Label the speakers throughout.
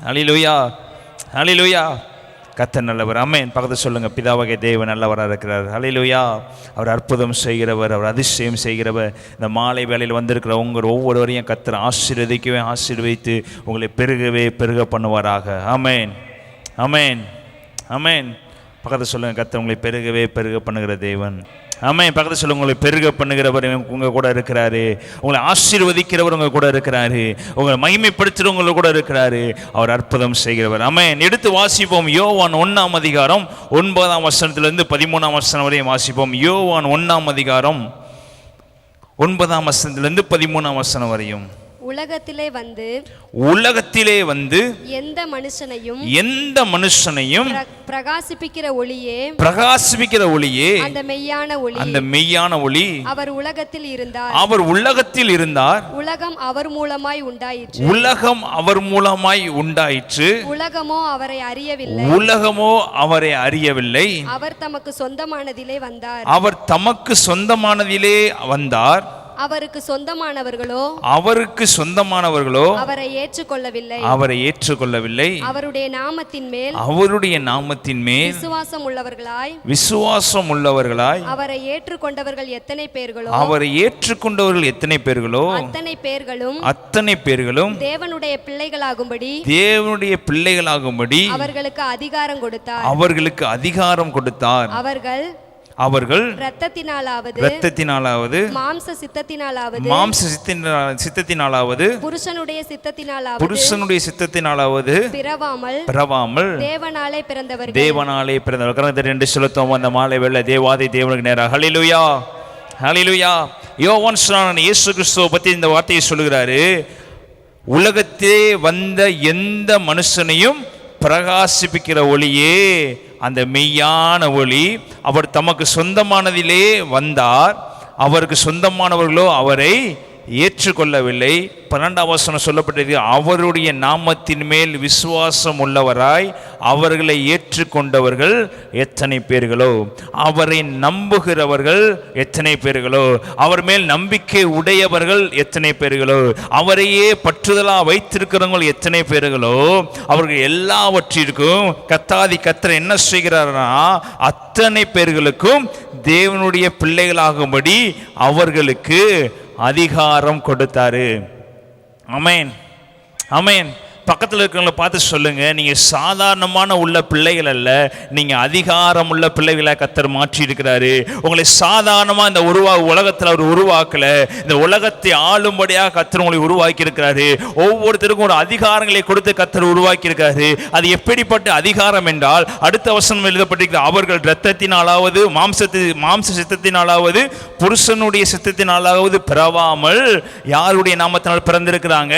Speaker 1: ஹல்லேலூயா, ஹல்லேலூயா. கர்த்தர் நல்லவர். ஆமென். பக்கத்து சொல்லுங்க, பிதாவாகிய தேவன் நல்லவராக இருக்கிறார். ஹல்லேலூயா. அவர் அற்புதம் செய்கிறவர், அவர் அதிசயம் செய்கிறவர். இந்த மாலை வேளையில் வந்திருக்கிற உங்கள் ஒவ்வொருவரையும் கர்த்தர் ஆசீர்வதித்து உங்களை பெருக பண்ணுவாராக. ஆமென், ஆமென், ஆமென். பக்கத்து சொல்லுங்க, கர்த்தர் உங்களை பெருக பண்ணுகிற தேவன். ஆமென். பக்கத்து சொல்லுங்க, உங்களை பெருக பண்ணுகிறவர் உங்கள் கூட இருக்கிறாரு. உங்களை ஆசீர்வதிக்கிறவர் உங்கள் கூட இருக்கிறாரு. உங்களை மகிமைப்படுத்துகிறவங்க கூட இருக்கிறாரு. அவர் அற்புதம் செய்கிறவர். ஆமென். எடுத்து வாசிப்போம். யோவான் 1ஆம் அதிகாரம் 9ஆம் வசனத்திலிருந்து 13ஆம் வசனம் வரையும் வாசிப்போம். யோவான் 1ஆம் அதிகாரம் 9ஆம் வசனத்திலிருந்து 13ஆம் வசனம் வரையும்.
Speaker 2: உலகத்திலே வந்து எந்த மனுஷனையும் பிரகாசிப்பிக்கிற ஒளியே அந்த மெய்யான ஒளி. அவர் உலகத்தில் இருந்தார். உலகம் அவர் மூலமாய் உண்டாயிற்று. உலகமோ அவரை அறியவில்லை. அவர் தமக்கு சொந்தமானதிலே வந்தார். அவருக்கு சொந்தமானவர்களோ அவரை ஏற்றுக்கொள்ளவில்லை. அவருடைய நாமத்தின் மேல் விசுவாசம் உள்ளவர்களாய் அவரை ஏற்றுக்கொண்டவர்கள் எத்தனை பேர்களோ அத்தனை பேர்களும் தேவனுடைய பிள்ளைகளாகும்படி அவர்களுக்கு அதிகாரம் கொடுத்தார். அவர்கள் இரத்தத்தினாலாவது மாம்ச சித்தத்தினாலாவது புருஷனுடைய சித்தத்தினாலாவது பிறவாமல் தேவனாலே பிறந்தவர்கள் என்று சொல்லுவோம். அந்த மாலை வேளை தேவாதி தேவனுக்கு நேராக ஹல்லேலூயா, ஹல்லேலூயா. யோவான் ஸ்நானன் இயேசு கிறிஸ்துவை பற்றி இந்த வார்த்தையை சொல்லுகிறாரு. உலகத்திலே வந்த எந்த மனுஷனையும் பிரகாசிப்பிக்கிற ஒளியே அந்த மெய்யான ஒளி. அவர் தமக்கு சொந்தமானதிலே வந்தார். அவருக்கு சொந்தமானவர்களோ அவரை ஏற்றுக்கொள்ளவில்லை. 12ஆம் வசனம் சொல்லப்பட்டது, அவருடைய நாமத்தின் மேல் விசுவாசம் உள்ளவராய் அவர்களை ஏற்றுக்கொண்டவர்கள் எத்தனை பேர்களோ, அவரை நம்புகிறவர்கள் எத்தனை பேர்களோ, அவர் மேல் நம்பிக்கை உடையவர்கள் எத்தனை பேர்களோ, அவரையே பற்றுதலா வைத்திருக்கிறவங்க எத்தனை பேர்களோ, அவர்கள் எல்லாவற்றிற்கும் கர்த்தர் என்ன செய்கிறார்னா அத்தனை பேர்களுக்கும் தேவனுடைய பிள்ளைகளாகும்படி அவர்களுக்கு அதிகாரம் கொடுத்தாரு. ஆமென், ஆமென். பக்கத்தில் இருக்கிறவங்களை பார்த்து சொல்லுங்க, நீங்க சாதாரணமான உள்ள பிள்ளைகள் அல்ல, நீங்க அதிகாரம் உள்ள பிள்ளைகளை கர்த்தர் மாற்றி இருக்கிறாரு. உங்களை சாதாரணமா இந்த உலகத்தில் அவர் உருவாக்கல, இந்த உலகத்தை ஆளும்படியாக கர்த்தர் உங்களை உருவாக்கி இருக்கிறாரு. ஒவ்வொருத்தருக்கும் ஒரு அதிகாரங்களை கொடுத்து கர்த்தர் உருவாக்கி இருக்காரு. அது எப்படிப்பட்ட அதிகாரம் என்றால், அடுத்த வசனம் எழுதப்பட்டிருக்கிற, அவர்கள் இரத்தத்தினாலாவது மாம்ச சித்தத்தினாலாவது புருஷனுடைய சித்தத்தினாலாவது பிறவாமல் யாருடைய நாமத்தினால் பிறந்திருக்கிறாங்க?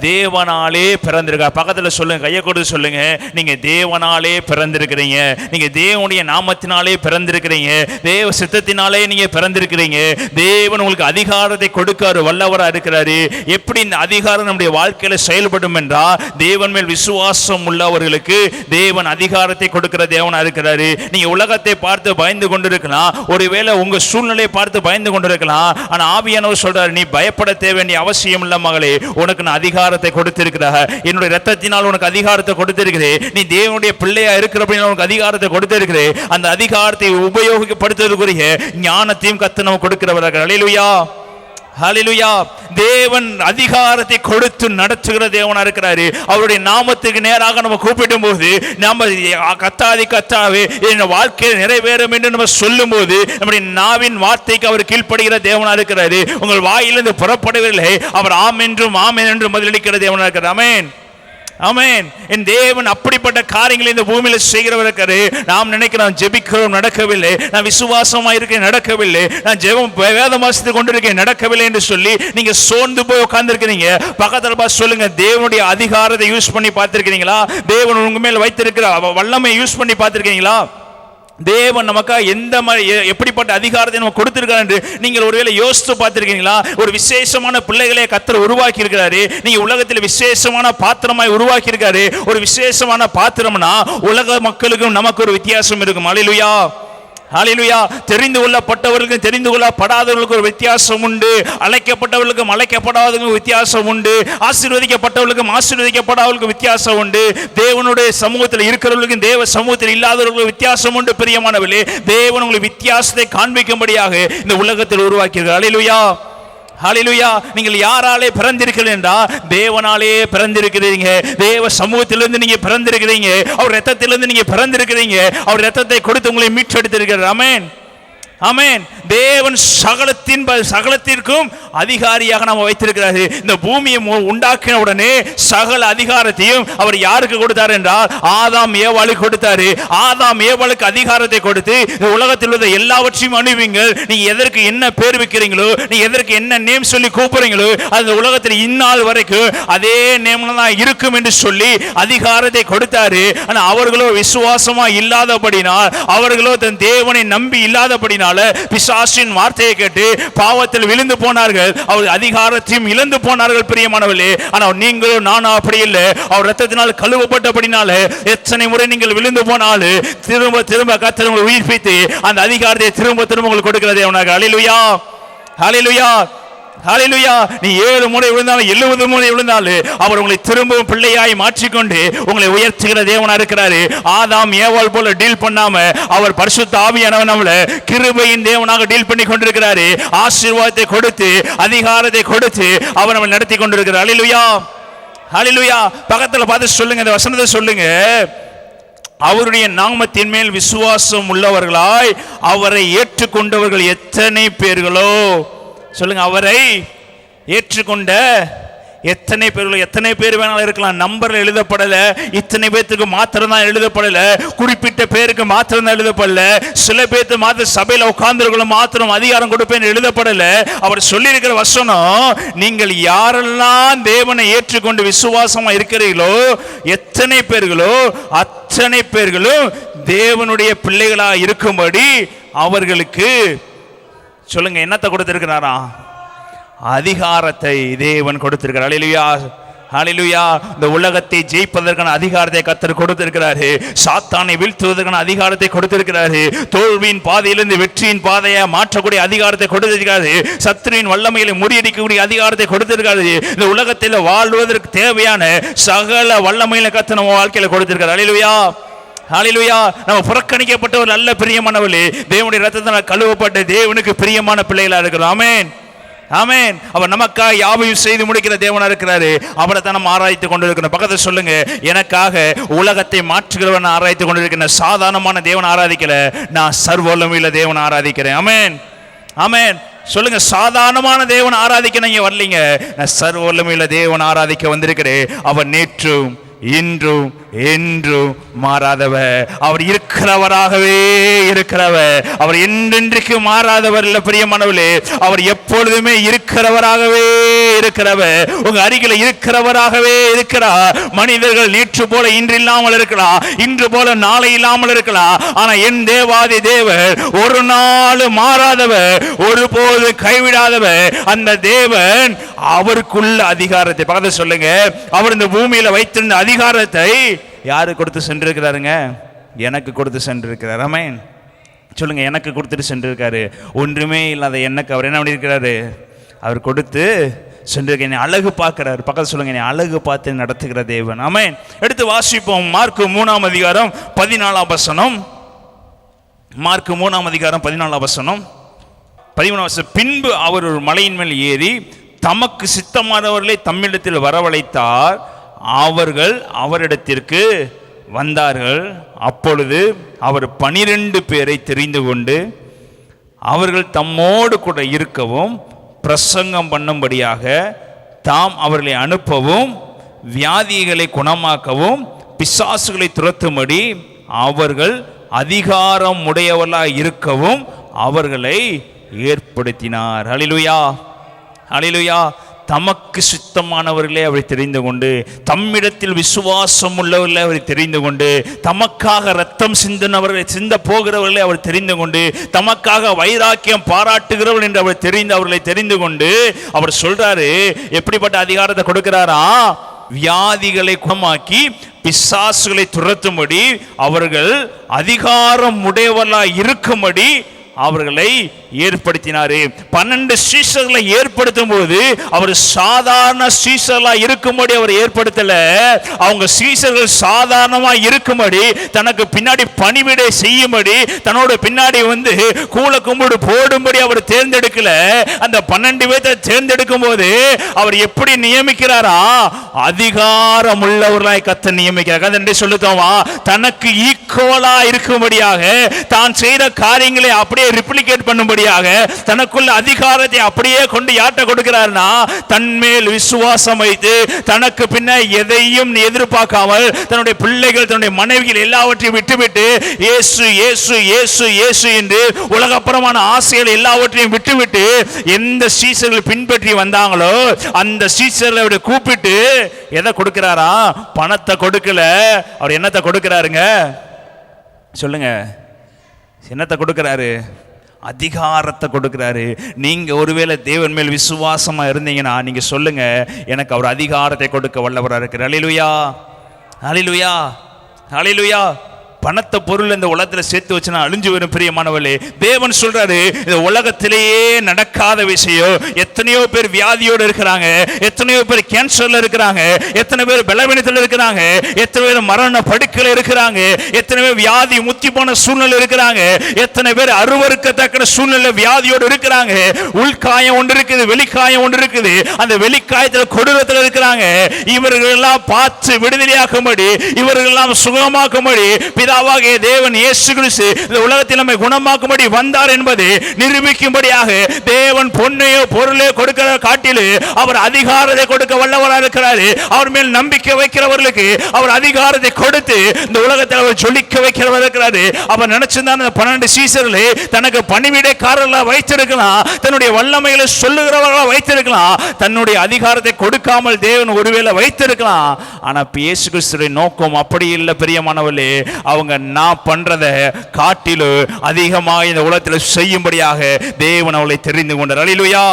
Speaker 2: தேவனாலே பக்கத்தில் சொல்லுங்க, கையை கொடுத்து சொல்லுங்க, நீங்க தேவனாலே பிறந்திருக்கிறீங்க. நீங்க தேவனுடைய நாமத்தினாலே பிறந்திருக்கிறீங்க. தேவ சித்தத்தினாலே நீங்க பிறந்திருக்கிறீங்க. தேவன் உங்களுக்கு அதிகாரத்தை கொடுக்காரு, வல்லவரா இருக்கிறாரு. எப்படி இந்த அதிகாரம் நம்முடைய வாழ்க்கையில செயல்படும் என்றால், தேவன் மேல் விசுவாசம் உள்ளவர்களுக்கு தேவன் அதிகாரத்தை கொடுக்கிற தேவனா இருக்கிறாரு. நீங்க உலகத்தை பார்த்து பயந்து கொண்டிருக்கலாம், ஒருவேளை உங்க சூழ்நிலையை பார்த்து பயந்து கொண்டிருக்கலாம். ஆனா ஆவியானவர் சொல்றாரு, நீ பயப்பட தேவைய அவசியம் இல்ல மகளே, உனக்கு நான் அதிகாரத்தை கொடுத்திருக்கிறார். என்னுடைய ரத்தத்தினால் உனக்கு அதிகாரத்தை கொடுத்திருக்கிறேன். நீ தேவனுடைய பிள்ளையா இருக்கிறபடி உனக்கு அதிகாரத்தை கொடுத்திருக்கிறேன். அந்த அதிகாரத்தை உபயோகப்படுத்துவதற்குரிய ஞானத்தையும் கர்த்தர் நமக்கு கொடுக்கிறவர்கள். ஹல்லேலூயா, ஹல்லேலூயா. தேவன் அதிகாரத்தை கொடுத்து நடத்துகிற தேவனா இருக்கிறாரு. அவருடைய நாமத்துக்கு நேராக நம்ம கூப்பிடும் போது, நம்ம கத்தாவே என் வாழ்க்கையில் நிறைவேறும் என்று நம்ம சொல்லும் போது, நம்முடைய நாவின் வார்த்தைக்கு அவர் கீழ்ப்படுகிற தேவனா இருக்கிறாரு. உங்கள் வாயிலிருந்து புறப்படவில்லை, அவர் ஆம் என்றும் பதிலளிக்கிற தேவனா இருக்கிறார். ஆமென், ஆமென். என் தேவன் அப்படிப்பட்ட காரியங்களை இந்த பூமியில செய்கிறவர் இருக்காரு. நாம் நினைக்கிறோம் ஜெபிக்கிறோம், நடக்கவில்லை. நான் விசுவாசமா இருக்கேன், நடக்கவில்லை. நான் ஜெபம் வேதம் வாசித்து கொண்டிருக்கேன், நடக்கவில்லை என்று சொல்லி நீங்க சோர்ந்து போய் உட்கார்ந்து இருக்கிறீங்க. பக்கத்துல பார்த்து சொல்லுங்க, தேவனுடைய அதிகாரத்தை யூஸ் பண்ணி பார்த்திருக்கிறீங்களா? தேவன் உங்க மேல் வைத்திருக்கிற வல்லமை யூஸ் பண்ணி பார்த்திருக்கிறீங்களா? தேவன் நமக்காக எப்படிப்பட்ட அதிகாரத்தை நம்ம கொடுத்திருக்காரு என்று நீங்கள் ஒருவேளை யோசித்து பார்த்திருக்கீங்களா? ஒரு விசேஷமான பிள்ளைகளை கர்த்தர் உருவாக்கி இருக்கிறாரு. நீங்க உலகத்தில் விசேஷமான பாத்திரமாய் உருவாக்கி இருக்காரு. ஒரு விசேஷமான பாத்திரம்னா உலக மக்களுக்கும் நமக்கு ஒரு வித்தியாசம் இருக்கும். ஹல்லேலூயா,
Speaker 1: ஹல்லேலூயா. தெரிந்து கொள்ளப்பட்டவர்களுக்கும் தெரிந்து கொள்ளப்படாதவர்களுக்கும் ஒரு வித்தியாசம் உண்டு. அழைக்கப்பட்டவர்களுக்கும் அழைக்கப்படாதவர்களுக்கும் வித்தியாசம் உண்டு. ஆசீர்வதிக்கப்பட்டவர்களுக்கும் ஆசீர்வதிக்கப்படாதவர்களுக்கும் வித்தியாசம் உண்டு. தேவனுடைய சமூகத்தில் இருக்கிறவர்களுக்கும் தேவ சமூகத்தில் இல்லாதவர்களுக்கும் வித்தியாசம் உண்டு. பிரியமானவர்களே, தேவன் உங்களுக்கு வித்தியாசத்தை காண்பிக்கும்படியாக இந்த உலகத்தில் உருவாக்கியிருக்கிறார். ஹல்லேலூயா, ஹல்லேலூயா. நீங்கள் யாராலே பிறந்திருக்கிறீர்கள் என்றால் தேவனாலே பிறந்திருக்கிறீங்க. தேவ சமூகத்திலிருந்து நீங்க பிறந்திருக்கிறீங்க. அவர் இரத்தத்திலிருந்து நீங்க பிறந்திருக்கிறீங்க. அவர் இரத்தத்தை கொடுத்து உங்களை மீட்டெடுத்திருக்கிறார். ஆமென், ஆமென். தேவன் சகலத்திற்கும் அதிகாரியாக நாம் வைத்திருக்கிறார். இந்த பூமியை உண்டாக்கின உடனே சகல அதிகாரத்தையும் அவர் யாருக்கு கொடுத்தார் என்றால் ஆதாம் ஏவாளுக்கு கொடுத்தாரு. ஆதாம் ஏவாளுக்கு அதிகாரத்தை கொடுத்து இந்த உலகத்தில் உள்ள எல்லாவற்றையும் அணுவீங்கள். நீங்க எதற்கு என்ன பேர் வைக்கிறீங்களோ, நீங்க எதற்கு என்ன நேம் சொல்லி கூப்பிடுறீங்களோ, அந்த உலகத்தில் இந்நாள் வரைக்கும் அதே நேம்ல தான் இருக்கும் என்று சொல்லி அதிகாரத்தை கொடுத்தாரு. ஆனா அவர்களோ விசுவாசமா இல்லாதபடினால், அவர்களோ தன் தேவனை நம்பி இல்லாதபடினால் பிசாசின் வார்த்தையை கேட்டு பாவத்தில் விழுந்து போனார்கள். அவர் அதிகாரத்தையும் இழந்து போனார்கள். பிரியமானவர்களே, ஆனால் நீங்களும் நானும் அப்படி இல்லை. அவர் இரத்தத்தினால் கழுவப்பட்டபடினால எத்தனை முறை நீங்கள் விழுந்து போனாலும் திரும்ப திரும்ப கர்த்தர் உங்களை உயிர்ப்பித்து அந்த அதிகாரத்தை திரும்ப திரும்ப உங்களுக்கு கொடுக்கிறது. ஹல்லேலூயா, ஹல்லேலூயா, ஹல்லேலூயா. நீ 7 முறை விழுந்தாலும் 70 முறை விழுந்தாலும் அவர் உங்களை திரும்பவும் பிள்ளையாய் மாற்றிக்கொண்டு உங்களை உயர்த்துகிற தேவனா இருக்கிறாரு. ஆதாம் ஏவாள் போல டீல் பண்ணாம அவர் பரிசுத்த ஆவியானவர் நம்மள கிருபையின் தேவனாக டீல் பண்ணி கொண்டிருக்கிறாரு. ஆசீர்வாதத்தை கொடுத்து அதிகாரத்தை கொடுத்து அவர் நம்மை நடத்தி கொண்டிருக்கிறார். ஹல்லேலூயா, ஹல்லேலூயா. பக்கத்துல பார்த்து சொல்லுங்க, இந்த வசனத்தை சொல்லுங்க. அவருடைய நாமத்தின் மேல் விசுவாசம் உள்ளவர்களாய் அவரை ஏற்றுக்கொண்டவர்கள் எத்தனை பேர்களோ. சொல்லுங்க, அவரை ஏற்றுக்கொண்ட எத்தனை பேர்களோ. எத்தனை பேர் வேணாலும் இருக்கலாம். நம்பர்ல எழுதப்படல. இத்தனை பேருக்கு மாத்திரம் தான் எழுதப்படல. குறிப்பிட்ட பேருக்கு மாத்திரம் தான் எழுதப்படல. சில பேருக்கு மாத்திரம் சபையில உட்கார்ந்துருக்க மாத்திரம் அதிகாரம் கொடுப்பேன் எழுதப்படல. அவர் சொல்லி இருக்கிற வசனம், நீங்கள் யாரெல்லாம் தேவனை ஏற்றுக்கொண்டு விசுவாசமா இருக்கிறீர்களோ எத்தனை பேர்களோ அத்தனை பேர்களும் தேவனுடைய பிள்ளைகளா இருக்கும்படி அவர்களுக்கு சொல்லுங்க என்னத்தை கொடுத்திருக்கிறாரா? அதிகாரத்தை தேவன் கொடுத்திருக்கிறார். ஹல்லேலூயா, ஹல்லேலூயா. இந்த உலகத்தை ஜெயிப்பதற்கான அதிகாரத்தை கர்த்தர் கொடுத்திருக்கிறாரு. சாத்தானை வீழ்த்துவதற்கான அதிகாரத்தை கொடுத்திருக்கிறாரு. தோல்வியின் பாதையிலிருந்து வெற்றியின் பாதையை மாற்றக்கூடிய அதிகாரத்தை கொடுத்திருக்கிறாரு. சத்துருவின் வல்லமைகளை முறியடிக்கக்கூடிய அதிகாரத்தை கொடுத்திருக்கிறாரு. இந்த உலகத்தில் வாழ்வதற்கு தேவையான சகல வல்லமைகளை கர்த்தர் நம்ம வாழ்க்கையில கொடுத்திருக்கிறார். ஹல்லேலூயா, ஹல்லேலூயா. நம்ம புறக்கணிக்கப்பட்ட ஒரு நல்ல பிரியமானவர்களே, தேவனுடைய இரத்தத்தால் கழுவப்பட்ட தேவனுக்கு பிரியமான பிள்ளைகளா இருக்கிறோம். ஆமென், ஆமென். அவர் நமக்காக யாவையும் செய்து முடிக்கிற தேவனா இருக்கிறாரு. அவரை தான் நம்ம ஆராய்த்து கொண்டிருக்கிறோம். பக்கத்தில் சொல்லுங்க, எனக்காக உலகத்தை மாற்றுகிறவன் ஆராய்த்து கொண்டிருக்கிறேன். சாதாரணமான தேவனை ஆராதிக்கல, நான் சர்வவல்லமையுள்ள தேவனை ஆராதிக்கிறேன். ஆமென், ஆமென். சொல்லுங்க, சாதாரணமான தேவனை ஆராதிக்க நீங்க வரலீங்க, நான் சர்வவல்லமையுள்ள தேவனை ஆராதிக்க வந்திருக்கிறேன். அவர் நேற்றும் இன்றும் என்றும் மாறாதவர். அவர் இருக்கிறவராகவே இருக்கிறவர். அவர் என்றென்றைக்கு மாறாதவர் இல்ல பிரியமானவர்களே. அவர் எப்பொழுதுமே இருக்கிறவராகவே இருக்கிறவர். உங்க அருகில இருக்கிறவராகவே இருக்கிறார். மனிதர்கள் நேற்று போல இன்று இல்லாமல் இருக்கலாம், இன்று போல நாளை இல்லாமல் இருக்கலாம். ஆனா என் தேவாதி தேவர் ஒரு நாள் மாறாதவர், ஒருபோது கைவிடாதவர். அந்த தேவன் அவருக்குள்ள அதிகாரத்தை பக்கத்தில் சொல்லுங்க, அவர் இந்த பூமியில வைத்திருந்த அதிகாரத்தை யாரு கொடுத்து சென்றிருக்கிறாருங்க? எனக்கு கொடுத்து சென்றிருக்கிறார். ஆமென். சொல்லுங்க, எனக்கு கொடுத்துட்டு சென்றிருக்காரு. ஒன்றுமே இல்லாத எனக்கு அவர் என்ன பண்ணியிருக்கிறாரு? அவர் கொடுத்து சென்றிருக்க. என்னை அழகு பார்க்கிறார். பக்கத்தில் சொல்லுங்க, என்னை அழகு பார்த்து நடத்துகிற தேவன். ஆமென். எடுத்து வாசிப்போம். மார்க்கு 3ஆம் அதிகாரம் 14ஆம் வசனம். மார்க்கு 3ஆம் அதிகாரம் 14ஆம் வசனம் 13ஆம் வசனம். பின்பு அவர் ஒரு மலையின் மேல் ஏறி தமக்கு சித்தமானவர்களை தம்மிடத்தில் வரவழைத்தார். அவர்கள் அவரிடத்திற்கு வந்தார்கள். அப்பொழுது அவர் 12 பேரை தெரிந்து கொண்டு அவர்கள் தம்மோடு கூட இருக்கவும் பிரசங்கம் பண்ணும்படியாக தாம் அவர்களை அனுப்பவும் வியாதிகளை குணமாக்கவும் பிசாசுகளை துரத்தும்படி அவர்கள் அதிகாரம் உடையவர்களாய் இருக்கவும் அவர்களை ஏற்படுத்தினார். ஹல்லேலூயா, ஹல்லேலூயா. தமக்கு சுத்தமானவர்களே அவரை தெரிந்து கொண்டு, தம்மிடத்தில் விசுவாசம் உள்ளவர்களே அவரை தெரிந்து கொண்டு, தமக்காக ரத்தம் சிந்தினவர்களை சிந்த போகிறவர்களே அவர் தெரிந்து கொண்டு, தமக்காக வைராக்கியம் பாராட்டுகிறவர்கள் என்று அவர் அவர்களை தெரிந்து கொண்டு அவர் சொல்றாரு, எப்படிப்பட்ட அதிகாரத்தை கொடுக்கிறாரா? வியாதிகளை குணமாக்கி பிசாசுகளை துரத்தும்படி அவர்கள் அதிகாரம் உடையவர்களாய் இருக்கும்படி அவர்களை ஏற்படுத்தினாரு. 12 சீஷர்களை ஏற்படுத்தும் போது அவர் சாதாரண சீஷர்களா இருக்கும்படி அவர் ஏற்படுத்தல. அவங்க சீஷர்கள் சாதாரணமா இருக்கும்படி, தனக்கு பின்னாடி பணிவிடை செய்யும்படி, தன்னோட பின்னாடி வந்து கூல கும்பிடு போடும்படி அவர் தேர்ந்தெடுக்கல. அந்த 12 பேரை தேர்ந்தெடுக்கும் போது அவர் எப்படி நியமிக்கிறாரா? அதிகாரம் உள்ளவர்களாய் கர்த்தர் நியமிக்கிறார். என்று சொல்லுதோமா, தனக்கு ஈக்குவலா இருக்கும்படியாக, தான் செய்த காரியங்களை அப்படியே ரிப்ளிகேட் பண்ணும்படியாக, தனக்குள்ள அதிகாரத்தை அப்படியே கொண்டு யார்ட்ட கொடுக்கிறார்னா, தன்மேல் விசுவாசம் வைத்து, தனக்கு பின்ன எதையும் எதிர்பார்க்காமல், தன்னுடைய பிள்ளைகள், தன்னுடைய மனைவிகள் எல்லாவற்றையும் விட்டுவிட்டு, இயேசு இயேசு இயேசு இயேசு என்று உலகப்புறமான ஆசைகள் எல்லாவற்றையும் விட்டுவிட்டு எந்த சீஷர்கள் பின்பற்றி வந்தாங்களோ அந்த சீஷர்களை கூப்பிட்டு எதை கொடுக்கிறாரா? பணத்தை கொடுக்கல. அவர் என்னத்தை கொடுக்கிறாருங்க? சொல்லுங்க, என்னத்தை கொடுக்கிறாரு? அதிகாரத்தை கொடுக்கிறாரு. நீங்க ஒருவேளை தேவன் மேல் விசுவாசமா இருந்தீங்கன்னா நீங்க சொல்லுங்க, எனக்கு அவர் அதிகாரத்தை கொடுக்க வல்லவராக இருக்கிறார். அல்லேலூயா, அல்லேலூயா, அல்லேலூயா. பணத்தை பொருள் இந்த உலகத்தில் சேர்த்து வச்சுனா அழிஞ்சு வரும். பிரியமானவர்களே, தேவன் சொல்றாரு, இந்த உலகத்திலேயே நடக்காத விஷயம். எத்தனையோ பேர் வியாதியோடு இருக்கிறாங்க, எத்தனையோ பேர் கேன்சர்ல இருக்கிறாங்க, எத்தனை பேர் பலவீனத்தில் இருக்கிறாங்க, எத்தனை பேர் மரண படுக்கையில் இருக்கிறாங்க, எத்தனை பேர் வியாதி முத்தி போன சூழ்நிலை இருக்கிறாங்க, எத்தனை பேர் அருவருக்கத்தக்க சூழ்நிலை வியாதியோடு இருக்கிறாங்க. உள்காயம் ஒன்று இருக்குது, வெளிக்காயம் ஒன்று இருக்குது. அந்த வெளிக்காயத்தில் கொடூரத்தில் இருக்கிறாங்க. இவர்கள் எல்லாம் பார்த்து விடுதலையாக்கும்படி, இவர்கள் எல்லாம் சுகமாக்கும்படி பிதாவாகிய தேவன் இயேசு கிறிஸ்து இந்த உலகத்தில் நம்மை குணமாக்கும்படி வந்தார் என்பதை நிரூபிக்கும்படியாக தேவன் பொன்னையோ பொருளோ கொடுக்கிற காட்டிலே அவர் அதிகாரத்தை கொடுக்க வல்லவராக இருக்கிறார். அவர் மேல் நம்பிக்கை வைக்கிறவர்களுக்கு அவர் அதிகாரத்தை கொடுத்து இந்த உலகத்தில் அவர் ஜொலிக்க வைக்கிறவர் இருக்கிறார். அவர் நினைச்சிருந்தார், 12 சீஷர்களை தனக்கு பணிவிடைக்காரர்களாக வைத்திருக்கலாம், தன்னுடைய வல்லமைகளை சொல்லுகிறவர்களாக வைத்திருக்கலாம், தன்னுடைய அதிகாரத்தை கொடுக்காமல் தேவன் ஒருவேளை வைத்திருக்கலாம். ஆனா இயேசு கிறிஸ்துவின் நோக்கம் அப்படி இல்லை. பிரியமானவர்களே, அவங்க நான் பண்றதை காட்டிலும் அதிகமாக இந்த உலகத்தில் செய்யும்படியாக தேவன் அவளை தெரிந்து கொண்டார். அல்லேலூயா,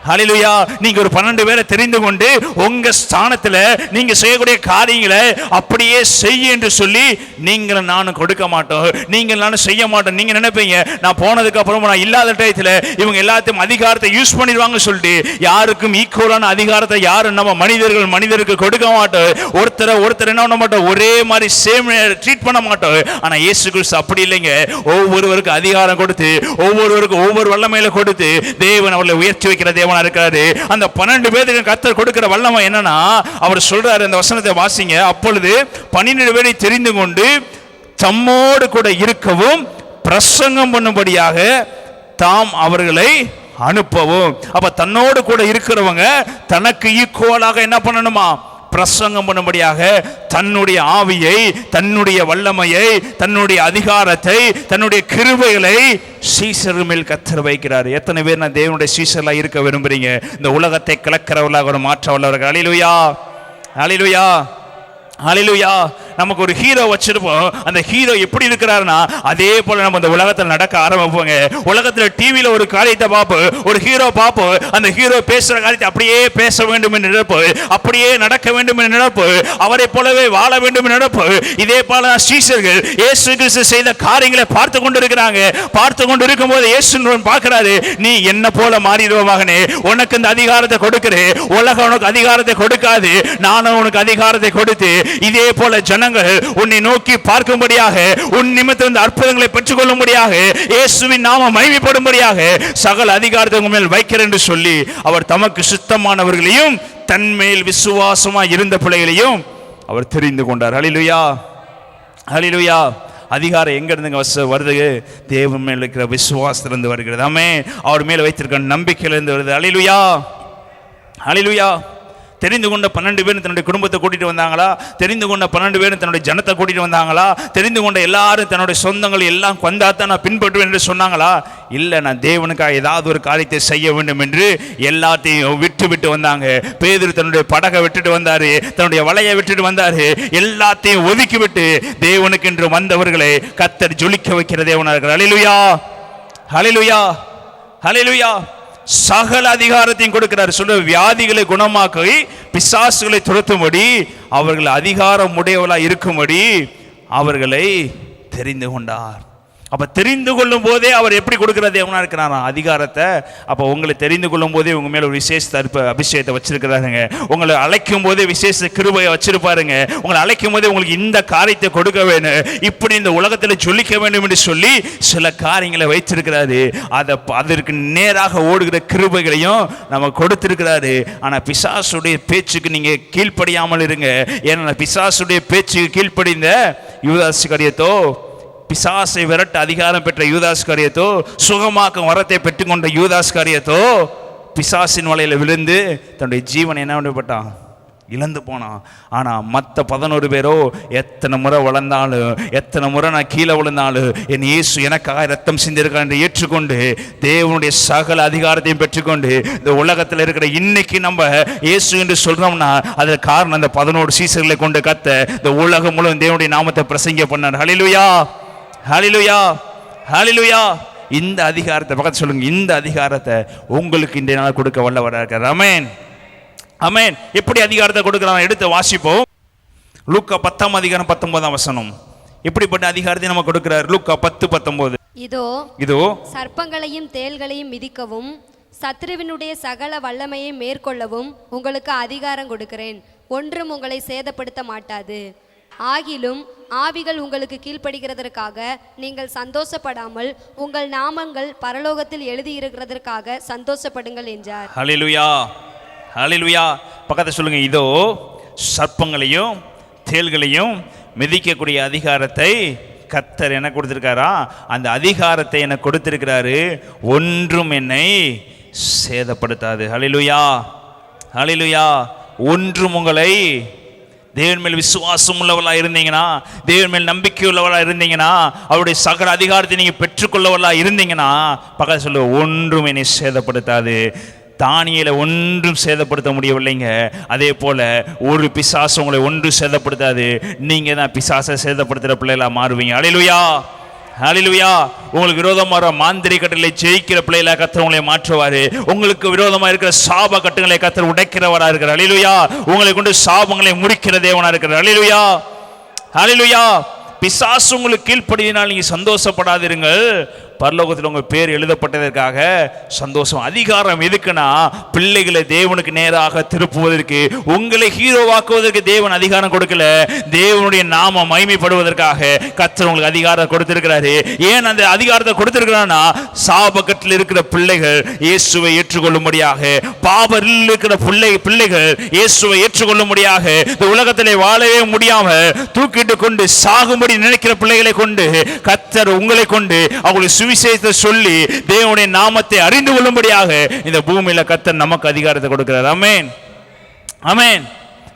Speaker 1: ஹல்லேலூயா. நீங்க ஒரு 12 பேரை தெரிந்து கொண்டு உங்க ஸ்தானத்துல நீங்க செய்யக்கூடிய காரியங்களை அப்படியே செய்ய என்று சொல்லி நீங்களும் நானும் கொடுக்க மாட்டோம், நீங்கள் நானும் செய்ய மாட்டோம். நீங்க நினைப்பீங்க, நான் போனதுக்கு அப்புறம் நான் இல்லாத டயத்துல இவங்க எல்லாத்தையும் அதிகாரத்தை யூஸ் பண்ணிடுவாங்க சொல்லிட்டு யாருக்கும் ஈக்குவலான அதிகாரத்தை யாரும் நம்ம மனிதருக்கு கொடுக்க மாட்டோம். ஒருத்தர் என்ன பண்ண மாட்டோம், ஒரே மாதிரி சேம் ட்ரீட் பண்ண மாட்டோம். ஆனா இயேசு கிறிஸ்து அப்படி இல்லைங்க. ஒவ்வொருவருக்கும் அதிகாரம் கொடுத்து, ஒவ்வொருவருக்கும் ஒவ்வொரு வல்லமையில கொடுத்து தேவன் அவர்களை உயர்த்தி வைக்கிற தேவன் இருக்காரு. அந்த 12 பேருக்கு கர்த்தர் கொடுக்கிற வல்லமை என்னன்னா, அவர் சொல்றாரு, அந்த வசனத்தை வாசிங்க. அப்பொழுது 12 பேரை தெரிந்து கொண்டு தம்மோடு கூட இருக்கவும் பிரசங்கம் பண்ணும்படியாக தாம் அவர்களை அனுப்பவும். அப்ப தன்னோடு கூட இருக்கிறவங்க தனக்கு ஈக்குவலாக என்ன பண்ணணுமா? பிரசங்கம் பண்ணும்படியாக தன்னுடைய ஆவியை, தன்னுடைய வல்லமையை, தன்னுடைய அதிகாரத்தை, தன்னுடைய கிருபைகளை சீஷர்கள் மேல் கர்த்தர் வைக்கிறார். எத்தனை பேர் நான் தேவனுடைய சீஷர்களாக இருக்க விரும்புறீங்க? இந்த உலகத்தை கலக்கிறவர்களாக ஒரு மாற்ற வல்லவர்கள். அல்லேலூயா, அல்லேலூயா, அல்லேலூயா. நமக்கு ஒரு ஹீரோ வச்சிருப்போம். அந்த ஹீரோ எப்படி இருக்கிறாருன்னா அதே போல நம்ம இந்த உலகத்தில் நடக்க ஆரம்பிப்போங்க. உலகத்தில் டிவியில ஒரு காரியத்தை பார்ப்போம், ஒரு ஹீரோ பார்ப்போம். அந்த ஹீரோ பேசுற காரியத்தை அப்படியே பேச வேண்டும் என்று நினைப்போம், அப்படியே நடக்க வேண்டும் என்று நினைப்போம், அவரை போலவே வாழ வேண்டும் என்று நினைப்போம். இதே போல சீஷர்கள் இயேசு கிறிஸ்து செய்த காரியங்களை பார்த்து கொண்டு இருக்கிறாங்க. பார்த்து கொண்டு இருக்கும் போது இயேசு பார்க்கிறாரு, நீ என்ன போல மாறிடுவ மகனே, உனக்கு இந்த அதிகாரத்தை கொடுக்கிறேன். உலகம் உனக்கு அதிகாரத்தை கொடுக்காது, நானும் உனக்கு அதிகாரத்தை கொடுத்து இதே போல ஜனங்கள் உன்னை நோக்கி பார்க்கும்படியாக, உன் நிமித்தம் இந்த அற்புதங்களை பெற்றுக் கொள்ளும்படியாக, இயேசுவின் நாமம் மகிமைப்படும்படியாக சகல அதிகாரத்தை உன் மேல் வைக்கிறேன் என்று சொல்லி அவர் தமக்கு சுத்தமானவர்களையும் தன்மேல் விசுவாசமா இருந்த பிள்ளைகளையும் அவர் தெரிந்து கொண்டார். அல்லேலூயா, அல்லேலூயா. அதிகாரம் எங்க இருந்து வருது? தேவன் மேல் இருக்கிற விசுவாசத்திலிருந்து வருகிறது. ஆமென். அவர் மேல் வைத்திருக்கிற நம்பிக்கையிலிருந்து வருது. அல்லேலூயா, அல்லேலூயா. தெரிந்து கொண்ட 12 பேரும் தன்னுடைய குடும்பத்தை கூட்டிட்டு வந்தாங்களா? தெரிந்து கொண்ட 12 பேரும் தன்னுடைய ஜனத்தை கூட்டிட்டு வந்தாங்களா? தெரிந்து கொண்ட எல்லாரும் தன்னுடைய சொந்தங்கள் எல்லாம் கொண்டாத்தான் நான் பின்பற்றுவேன் என்று சொன்னாங்களா? இல்லை, நான் தேவனுக்காக ஏதாவது ஒரு காரியத்தை செய்ய வேண்டும் என்று எல்லாத்தையும் விட்டு வந்தாங்க. பேதுரு தன்னுடைய படகை விட்டுட்டு வந்தாரு, தன்னுடைய வலையை விட்டுட்டு வந்தாரு. எல்லாத்தையும் ஒதுக்கி விட்டு தேவனுக்கு என்று வந்தவர்களை கர்த்தர் ஜொலிக்க வைக்கிற தேவனாக இருக்கிறார். அல்லேலூயா, அல்லேலூயா, அல்லேலூயா. சகல அதிகாரத்தையும் கொடுக்கிறார். சொல்ற வியாதிகளை குணமாக்கி பிசாசுகளை துரத்தும்படி அவர்கள் அதிகாரம் உடையவர்களாக இருக்கும்படி அவர்களை தெரிந்து கொண்டார். அப்ப தெரிந்து கொள்ளும் போதே அவர் எப்படி கொடுக்கிற தேவனா இருக்கிறாரா அதிகாரத்தை. அப்ப உங்களை தெரிந்து கொள்ளும் போதே உங்க மேல ஒரு விசேஷ அபிஷேகத்தை வச்சிருக்கிறாருங்க. உங்களை அழைக்கும் போதே விசேஷ கிருபையை வச்சிருப்பாருங்க. உங்களை அழைக்கும் போதே உங்களுக்கு இந்த காரியத்தை கொடுக்க வேணும், இப்படி இந்த உலகத்தில் சொல்லிக்க வேண்டும் என்று சொல்லி சில காரியங்களை வைத்திருக்கிறாரு. அதற்கு நேராக ஓடுகிற கிருபைகளையும் நம்ம கொடுத்திருக்கிறாரு. ஆனா பிசாசுடைய பேச்சுக்கு நீங்க கீழ்ப்படியாமல் இருங்க. ஏன்னா பிசாசுடைய பேச்சுக்கு கீழ்ப்படிந்த யூதாஸ் இஸ்காரியோத்தோ, பிசாசை விரட்ட அதிகாரம் பெற்ற யூதாஸ் இஸ்காரியோத்தோ, சுகமாக்கும் வரத்தை பெற்றுக்கொண்ட யூதாஸ் இஸ்காரியோத்தோ பிசாசின் வலையில் விழுந்து தன்னுடைய ஜீவனை என்ன பண்ணப்பட்டான், இழந்து போனான். ஆனால் மற்ற 11 பேரோ எத்தனை முறை வளர்ந்தாலும், எத்தனை முறை நான் கீழே விழுந்தாலும் என் இயேசு எனக்காக ரத்தம் சிந்திருக்கான் என்று ஏற்றுக்கொண்டு தேவனுடைய சகல அதிகாரத்தையும் பெற்றுக்கொண்டு இந்த உலகத்தில் இருக்கிற இன்னைக்கு நம்ம இயேசு என்று சொல்றோம்னா அதற்கு காரணம் அந்த 11 சீசர்களை கொண்டு கத்த இந்த உலகம் முழுவதும் தேவனுடைய நாமத்தை பிரசங்க பண்ணார். ஹல்லேலூயா, ஹல்லேலூயா, ஹல்லேலூயா. இந்த அதிகாரத்தை பக்கத்து சொல்லுங்க, இந்த அதிகாரத்தை உங்களுக்கு இன்றைய நாள் கொடுக்க வல்லவராக இருக்கிறார். ஆமென், ஆமென். எப்படி அதிகாரத்தை கொடுக்கிறான் எடுத்து வாசிப்போம். லூக்கா 10ஆம் அதிகாரம் 19ஆம் வசனம். எப்படிப்பட்ட அதிகாரத்தை நம்ம கொடுக்கிறார்? லூக்கா 10:19. இதோ
Speaker 2: சர்ப்பங்களையும் தேள்களையும் மிதிக்கவும் சத்ருவினுடைய சகல வல்லமையை மேற்கொள்ளவும் உங்களுக்கு அதிகாரம் கொடுக்கிறேன், ஒன்றும் உங்களை சேதப்படுத்த மாட்டாது. ஆகிலும் ஆவிகள் உங்களுக்கு கீழ்ப்படுகிறதற்காக நீங்கள் சந்தோஷப்படாமல் உங்கள் நாமங்கள் பரலோகத்தில் எழுதியிருக்கிறதற்காக சந்தோஷப்படுங்கள் என்றார்.
Speaker 1: ஹல்லேலூயா, ஹல்லேலூயா. பக்கத்தை சொல்லுங்க, இதோ சர்ப்பங்களையும் தேள்களையும் மிதிக்கக்கூடிய அதிகாரத்தை கர்த்தர் எனக்கு கொடுத்திருக்காரா. அந்த அதிகாரத்தை எனக்கு கொடுத்திருக்கிறாரு, ஒன்றும் என்னை சேதப்படுத்தாது. ஹல்லேலூயா, ஹல்லேலூயா. ஒன்றும் உங்களை, தேவன் மேல் விசுவாசம் உள்ளவர்களாக இருந்தீங்கன்னா, தேவன் மேல் நம்பிக்கை உள்ளவர்களாக இருந்தீங்கன்னா, அவருடைய சகல அதிகாரத்தை நீங்கள் பெற்றுக்கொள்ளவர்களாக இருந்தீங்கன்னா பக்கத்தில் சொல்ல ஒன்றும் என்னை சேதப்படுத்தாது. தானியேலை ஒன்றும் சேதப்படுத்த முடியவில்லைங்க. அதே போல ஒரு பிசாசு உங்களை ஒன்றும் சேதப்படுத்தாது. நீங்க தான் பிசாசை சேதப்படுத்துகிற பிள்ளைகளா மாறுவீங்க. ஹல்லேலூயா, ஹல்லேலூயா. உங்களுக்கு விரோதமாக வர மாந்திரி கட்டுகளை ஜெயிக்கிற பிள்ளைகளை கர்த்தர் உங்களை மாற்றுவாரு. உங்களுக்கு விரோதமாக இருக்கிற சாப கட்டுகளை கர்த்தர் உடைக்கிறவரா இருக்கிறார். ஹல்லேலூயா. உங்களை கொண்டு சாபங்களை முறிக்கிற தேவனா இருக்கிறார். ஹல்லேலூயா, ஹல்லேலூயா. பிசாசு உங்களுக்கு கீழ்ப்படியினால் நீங்க சந்தோஷப்படாதிருங்கள், பரலோகத்தில் உங்கள் பேர் எழுதப்பட்டதற்காக சந்தோஷம். அதிகாரம் எதுக்குன்னா பிள்ளைகளை தேவனுக்கு நேராக திருப்புவதற்கு, உங்களை ஹீரோவாக்குவதற்கு தேவன் அதிகாரம் கொடுக்கல, தேவனுடைய நாமம் மகிமைப்படுவதற்காக கர்த்தர் உங்களுக்கு அதிகாரம் கொடுத்திருக்கிறாரு. ஏன் அந்த அதிகாரத்தை கொடுத்திருக்கிறான்னா சாபக்கட்டில் இருக்கிற பிள்ளைகள் இயேசுவை ஏற்றுக்கொள்ளும்படியாக, பாவரில் இருக்கிற பிள்ளைகள் இயேசுவை ஏற்றுக்கொள்ளும்படியாக, இந்த உலகத்திலே வாழவே முடியாம தூக்கிட்டு கொண்டு சாகும்படி நினைக்கிற பிள்ளைகளை கொண்டு கர்த்தர் உங்களை கொண்டு அவங்களுக்கு சுவிசேஷத்தை சொல்லி தேவனுடைய நாமத்தை அறிந்து கொள்ளும்படியாக இந்த பூமியில கர்த்தர் நமக்கு அதிகாரத்தை கொடுக்கிறார். ஆமென், ஆமென்.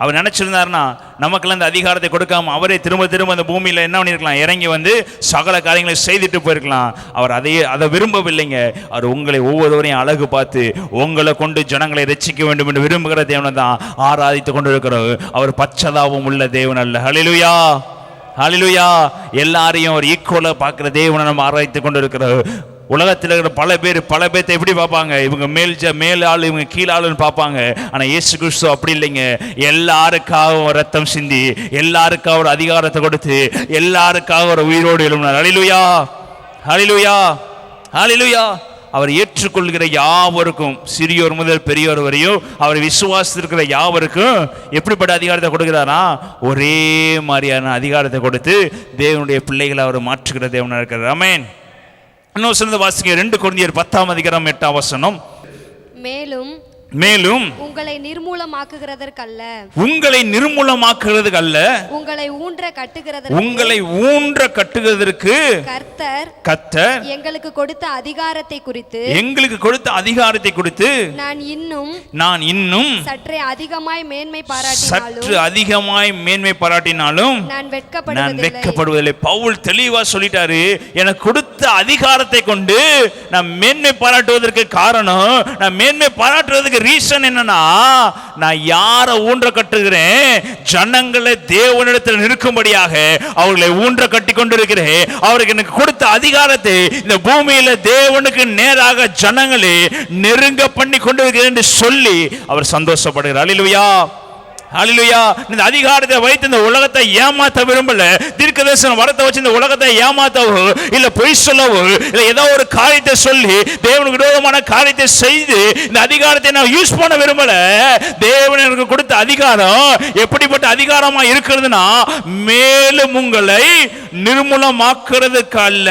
Speaker 1: அவர் நினைச்சிருந்தாருன்னா நமக்கெல்லாம் இந்த அதிகாரத்தை கொடுக்காம அவரே திரும்ப திரும்ப அந்த பூமியில என்ன பண்ணிருக்கலாம், இறங்கி வந்து சகல காரியங்களை செய்துட்டு போயிருக்கலாம். அவர் அதை விரும்பவில்லைங்க. அவர் உங்களை ஒவ்வொருவரையும் அழகு பார்த்து உங்களை கொண்டு ஜனங்களை ரட்சிக்க வேண்டும் என்று விரும்புகிற தேவனை தான் ஆராதித்து கொண்டிருக்கிறார். அவர் பச்சதாவும் உள்ள தேவன் அல்ல. ஹல்லேலூயா, ஹல்லேலூயா. எல்லாரையும் ஒரு ஈக்குவலா பார்க்கிற தேவனை நம்ம ஆராய்த்து கொண்டு இருக்கிறோம். உலகத்தில் இருக்கிற பல பேர்த்தை எப்படி பார்ப்பாங்க, இவங்க மேல் ஆள், இவங்க கீழ் ஆளுன்னு பார்ப்பாங்க. ஆனால் இயேசு கிறிஸ்து அப்படி இல்லைங்க. எல்லாருக்காகவும் ரத்தம் சிந்தி, எல்லாருக்காக ஒரு அதிகாரத்தை கொடுத்து, எல்லாருக்காக ஒரு உயிரோடு எழுப்பினார். ஹல்லேலூயா, ஹல்லேலூயா, ஹல்லேலூயா. அவர் ஏற்றுக்கொள்கிற யாவருக்கும், சிறியோர் முதல் பெரியோர் வரையும் அவர் விசுவாசித்திருக்கிற யாவருக்கும் எப்படிப்பட்ட அதிகாரத்தை கொடுக்கிறாரா, ஒரே மாதிரியான அதிகாரத்தை கொடுத்து தேவனுடைய பிள்ளைகளை அவர் மாற்றுகிற தேவனாக இருக்கிறார். ஆமென். இன்னும் சிறந்த வாசிக்க 2 கொரிந்தியர் 10ஆம் அதிகாரம் 8ஆம் வசனம். மேலும்
Speaker 2: உங்களை நிர்மூலமாக்குகிறதற்கல்ல,
Speaker 1: உங்களை நிர்மூலமாக்குகிறதுக்கல்ல,
Speaker 2: உங்களை ஊன்ற கட்டுகிறதற்கு கர்த்தர் எங்களுக்கு கொடுத்த அதிகாரத்தை குறித்து நான் இன்னும் சற்றே அதிகமாய் மேன்மை பாராட்டினாலும் நான் வெட்கப்படுவதில்லை. பவுல் தெளிவா சொல்லிட்டாரு, எனக்கு கொடுத்த அதிகாரத்தை கொண்டு நான் மேன்மை பாராட்டுவதற்கு காரணம், நான் மேன்மை பாராட்டுவதற்கு ரீசன் என்னன்னா, நான் யாரை ஊன்ற கட்டுகிறேன், ஜனங்களை தேவனிடத்தில் நிற்கும்படியாக அவர்களை ஊன்ற கட்டி கொண்டிருக்கிறேன். அவருக்கு எனக்கு கொடுத்த அதிகாரத்தை இந்த பூமியில தேவனுக்கு நேராக ஜனங்களை நெருங்க பண்ணி கொண்டிருக்கிறேன் என்று சொல்லி அவர் சந்தோஷப்படுகிறார். ஹல்லேலூயா,
Speaker 1: ஹல்லேலூயா. இந்த அதிகாரத்தை வைத்து இந்த உலகத்தை ஏமாத்த விரும்பல. தீர்க்கதரிசன வரத்தை வச்சு இந்த உலகத்தை ஏமாத்தவோ இல்ல பொய் சொல்லவோ இல்ல ஏதோ ஒரு காரியத்தை சொல்லி தேவனுக்கு விரோதமான காரியத்தை செய்து இந்த அதிகாரத்தை நான் யூஸ் பண்ண விரும்பல. தேவன் எனக்கு கொடுத்த அதிகாரம் எப்படிப்பட்ட அதிகாரமா இருக்கிறதுனா, மேலும் உங்களை நிர்மூலமாக்குறதுக்கு அல்ல,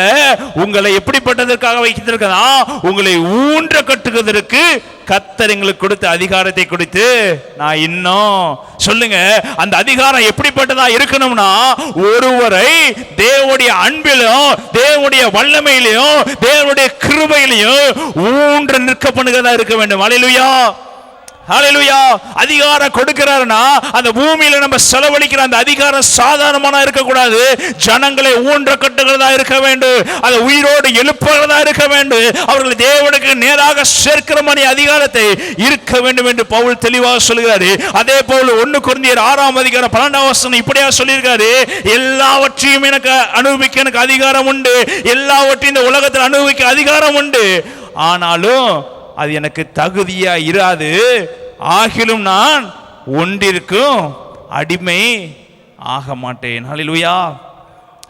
Speaker 1: உங்களை எப்படிப்பட்டதற்காக வைக்கிறதுக்கா, உங்களை ஊன்ற கட்டுவதற்கு கர்த்தர் எங்களுக்கு கொடுத்த அதிகாரத்தை கொடுத்து நான் இன்னும் சொல்லுங்க. அந்த அதிகாரம் எப்படிப்பட்டதா இருக்கணும்னா, ஒருவரை தேவனுடைய அன்பிலும் தேவனுடைய வல்லமையிலையும் தேவனுடைய கிருபையிலையும் ஊன்ற நிற்க பண்ணுகிறதா இருக்க வேண்டும். அல்லேலூயா, ஹல்லேலூயா. அதிகாரம் கொடுக்கிறாருன்னா அந்த பூமியில நம்ம செலவழிக்கிற அந்த அதிகாரம் சாதாரணமான இருக்கக்கூடாது. ஜனங்களை ஊன்ற கட்டுகிறதா இருக்க வேண்டும். அதை உயிரோடு எழுப்புகிறதா இருக்க வேண்டும். அவர்களை தேவனுக்கு நேராக சேர்க்கிற மாதிரி அதிகாரத்தை இருக்க வேண்டும் என்று பவுல் தெளிவாக சொல்கிறாரு. அதே போல் 1 கொரிந்தியர் 6:12 இப்படியா சொல்லியிருக்காரு, எல்லாவற்றையும் எனக்கு அனுபவிக்க எனக்கு அதிகாரம் உண்டு, எல்லாவற்றையும் இந்த உலகத்தில் அனுபவிக்க அதிகாரம் உண்டு, ஆனாலும் அது எனக்கு தகுதியா இராது, ஆகிலும் நான் ஒன்றிற்கும் அடிமை ஆக மாட்டேன். ஹல்லேலூயா,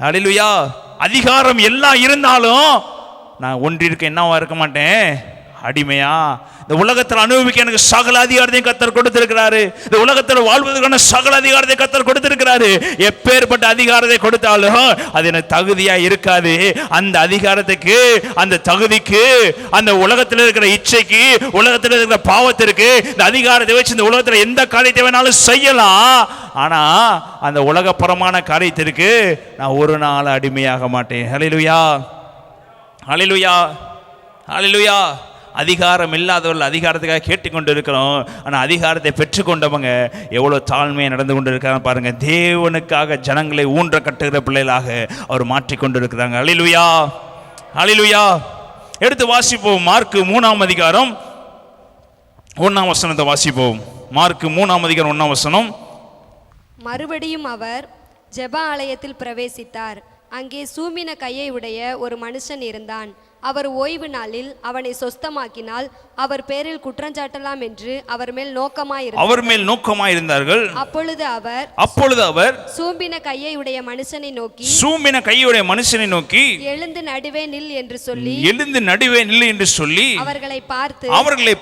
Speaker 1: ஹல்லேலூயா. அதிகாரம் எல்லாம் இருந்தாலும் நான் ஒன்றிற்கு என்னவா இருக்க மாட்டேன், அடிமையா. இந்த உலகத்தில் அனுபவிக்க எனக்கு சகல அதிகாரத்தையும் கர்த்தர் கொடுத்திருக்கிறாரு. இந்த உலகத்தில் வாழ்வதற்கான சகல அதிகாரத்தை கர்த்தர் கொடுத்திருக்கிறாரு. எப்பேற்பட்ட அதிகாரத்தை கொடுத்தாலும் அது எனக்கு தகுதியா இருக்காது. அந்த அதிகாரத்துக்கு, அந்த தகுதிக்கு, அந்த உலகத்தில் இருக்கிற இச்சைக்கு, உலகத்தில் இருக்கிற பாவத்திற்கு இந்த அதிகாரத்தை வச்சு இந்த உலகத்தில் எந்த காரியத்தை வேணாலும் செய்யலாம். ஆனா அந்த உலகப்புறமான காரியத்திற்கு நான் ஒரு நாள் அடிமையாக மாட்டேன். ஹல்லேலூயா, ஹல்லேலூயா, ஹல்லேலூயா. அதிகாரம் இல்லாதவர்கள் அதிகாரத்துக்காக கேட்டுக்கொண்டு இருக்கிறோம். ஆனால் அதிகாரத்தை பெற்றுக்கொண்டவங்க எவ்வளோ தாழ்மையாக நடந்து கொண்டு இருக்காங்க பாருங்க. தேவனுக்காக ஜனங்களை ஊன்ற கட்டுகிற பிள்ளைகளாக அவர் மாற்றிக்கொண்டு இருக்கிறாங்க. ஹல்லேலூயா, ஹல்லேலூயா. எடுத்து வாசிப்போம். மார்க்கு 3:1 வாசிப்போம். மார்க்கு 3:1.
Speaker 2: மறுபடியும் அவர் ஜெப ஆலயத்தில் பிரவேசித்தார். அங்கே சூம்பின கையை உடைய ஒரு மனுஷன் இருந்தான். அவர் ஓய்வு நாளில் அவனை சொஸ்தமாக்கினால் அவர் பேரில் குற்றஞ்சாட்டலாம் என்று அவர் மேல் நோக்கமாயிருந்தார்கள். அப்பொழுது அவர் சூம்பின கையை உடைய மனுஷனை நோக்கி எழுந்து நடுவே நில் என்று சொல்லி அவர்களை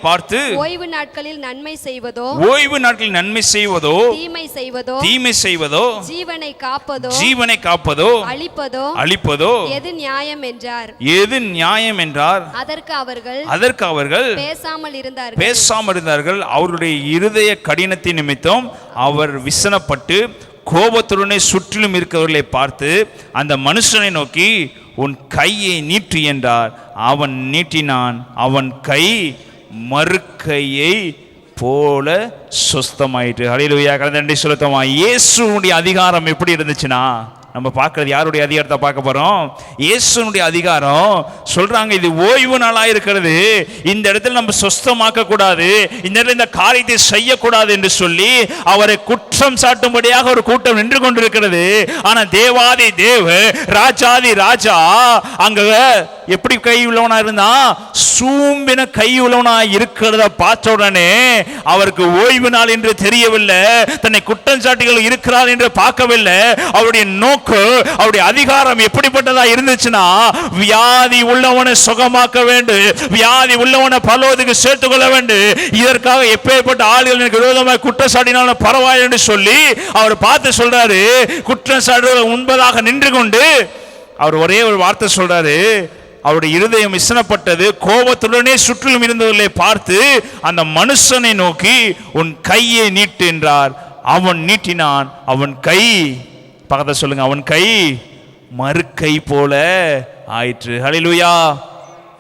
Speaker 2: பார்த்து ஓய்வு நாட்களில் நன்மை செய்வதோ தீமை செய்வதோ ஜீவனை காப்பதோ அழிப்பதோ எது நியாயம் என்றார். அதற்கு அவர்கள் பேசாமல் இருந்தார்கள். அவருடைய இருதய கடினத்தின் நிமித்தம் அவர் விசனப்பட்டு கோபத்துடனே சுற்றிலும் இருக்கிறவர்களை பார்த்து அந்த மனுஷனை நோக்கி உன் கையை நீட்டு என்றார். அவன் நீட்டினான். அவன் கை மறுக்கையை போல சுஸ்தமாயிற்று. ஹல்லேலூயா. கலந்தண்டி சொல்லுமா. இயேசுனுடைய அதிகாரம் எப்படி இருந்துச்சுன்னா, நம்ம பார்க்கறது யாருடைய அதிகாரத்தை பார்க்க போறோம்? இயேசுனுடைய அதிகாரம். சொல்றாங்க இது ஓய்வு நாளாக இருக்கிறது, இந்த இடத்துல நம்ம சொஸ்தமாக்க கூடாது, இந்த இடத்துல இந்த காரியத்தை செய்யக்கூடாது என்று சொல்லி அவரை குற்றம் சாட்டும்படியாக ஒரு கூட்டம் நின்று கொண்டிருக்கிறது. ஆனா தேவாதி தேவ ராஜாதி ராஜா அங்க எப்படி கை உள்ளவனா இருந்தா, சூம்பின கை உள்ளவனா இருக்கிறத பார்த்த உடனே அவருக்கு ஓய்வு நாள் என்று தெரியவில்லை, தன்னை குற்றம் சாட்டிகள் இருக்கிறார் என்று பார்க்கவில்லை. அவருடைய நோக்கம், அவருடைய அதிகாரம் எப்படிப்பட்டதா இருந்துச்சுன்னா, வியாதி உள்ளவனை சுகமாக்க வேண்டும், வியாதி உள்ளவனை பரலோகத்துக்கு சேர்த்துக் கொள்ள வேண்டும். இதற்காக எப்பேற்பட்ட ஆளுகள் எனக்கு விரோதமாக குற்றம் சாட்டினாலும் பரவாயில்லை என்று சொல்லி அவர் பார்த்து சொல்றாரு. குற்றம் சாட்டுவதற்கு முன்பதாக நின்று கொண்டு அவர் ஒரே ஒரு வார்த்தை சொல்றாரு. அவருடைய இருதயம் விசனப்பட்டது. கோபத்துடனே சுற்றிலும் இருந்தவர்களை பார்த்து அந்த மனுஷனை நோக்கி உன் கையை நீட்டு என்றார். அவன் நீட்டினான். அவன் கை, பக்கத்துல சொல்லுங்க, அவன் கை மறுக்கை போல ஆயிற்று. ஹல்லேலூயா,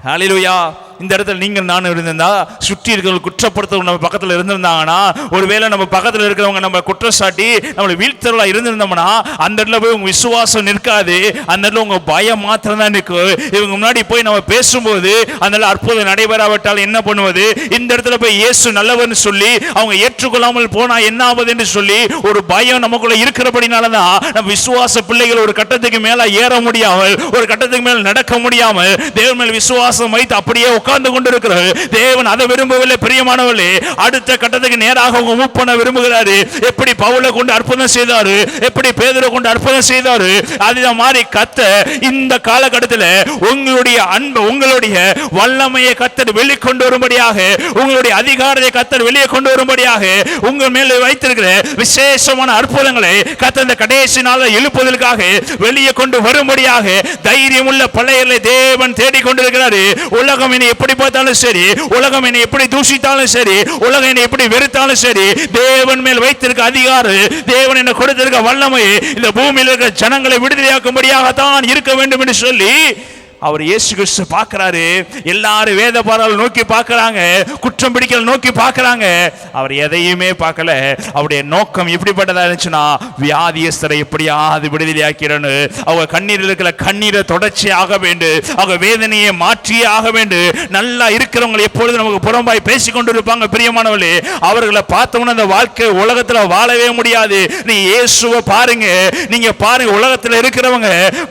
Speaker 2: ஹல்லேலூயா. இந்த இடத்துல நீங்கள் நானும் இருந்திருந்தா, சுற்றி இருக்கிறவங்க குற்றப்படுத்தவங்க நம்ம பக்கத்தில் இருந்திருந்தாங்கன்னா, ஒருவேளை நம்ம பக்கத்தில் இருக்கிறவங்க நம்ம குற்றம் சாட்டி நம்மளை வீழ்த்தவர்களா இருந்திருந்தோம்னா, அந்த இடத்துல போய் உங்க விசுவாசம் நிற்காது, அந்த இடத்துல உங்க பயம் மாத்திரம் தான் நிற்கும். இவங்க முன்னாடி போய் நம்ம பேசும்போது அந்த அற்புதம் நடைபெறாவிட்டால் என்ன பண்ணுவது? இந்த இடத்துல போய் இயேசு நல்லவர்னு சொல்லி அவங்க ஏற்றுக்கொள்ளாமல் போனா என்ன ஆகுது என்று சொல்லி ஒரு பயம் நமக்குள்ள இருக்கிறபடினாலதான் நம்ம விசுவாச பிள்ளைகள் ஒரு கட்டத்துக்கு மேல ஏற முடியாமல், ஒரு கட்டத்துக்கு மேல நடக்க முடியாமல், தேவன் மேல் விசுவாசம் வைத்து அப்படியே
Speaker 1: உட்கார்ந்து கொண்டிருக்கிறார். தேவன் அதை விரும்பவில்லை. பிரியமானவர்களே, அடுத்த கட்டத்துக்கு நேராக அவங்க மூவ் பண்ண விரும்புகிறாரு. எப்படி பவுலை கொண்டு அற்புதம் செய்தாரு, எப்படி பேதுரை கொண்டு அற்புதம் செய்தாரு, அதே மாதிரி கர்த்தர் இந்த காலகட்டத்தில் உங்களுடைய அன்பு, உங்களுடைய வல்லமையை கர்த்தர் வெளியே கொண்டு வரும்படியாக, உங்களுடைய அதிகாரத்தை கர்த்தர் வெளியே கொண்டு வரும்படியாக, உங்கள் மேல் வைத்திருக்கிற விசேஷமான அற்புதங்களை கர்த்தர் இந்த கடைசி நாளில் எழுப்புவதற்காக வெளியே கொண்டு வரும்படியாக தைரியம் உள்ள பிள்ளைகளை தேவன் தேடிக்கொண்டிருக்கிறார். உலகம் என்னை எப்படி பார்த்தாலும் சரி, உலகம் என்னை எப்படி தூஷித்தாலும் சரி, உலகம் என்னை எப்படி வெறுத்தாலும் சரி, தேவன் மேல் வைத்திருக்க அதிகாரம், தேவன் என்ன கொடுத்திருக்க வல்லமை இந்த பூமியில் இருக்கிற ஜனங்களை விடுதலையாக்கும்படியாகத்தான் இருக்க வேண்டும் என்று சொல்லி அவர் இயேசு கிறிஸ்து பார்க்கிறாரு. எல்லாரும் வேத பாரால் நோக்கி பார்க்கறாங்க, குற்றம் பிடிக்கல நோக்கி பார்க்கறாங்க. அவர் எதையுமே பார்க்கல. அவருடைய நோக்கம் எப்படிப்பட்டதா இருந்துச்சுன்னா, வியாதியஸ்தரை எப்படியாவது விடுதலையாக்கிறன்னு, அவங்க கண்ணீரில் இருக்கிற கண்ணீரை தொடர்ச்சி ஆக வேண்டும், அவங்க வேதனையை மாற்றியே ஆக வேண்டும். நல்லா இருக்கிறவங்க எப்பொழுது நமக்கு புறம்பாய் பேசிக்கொண்டு இருப்பாங்க. பிரியமானவர்களே, அவர்களை பார்த்தோம்னா அந்த வாழ்க்கை உலகத்தில் வாழவே முடியாது. நீ இயேசுவை பாருங்க, நீங்க பாருங்க, உலகத்தில் இருக்கிறவங்க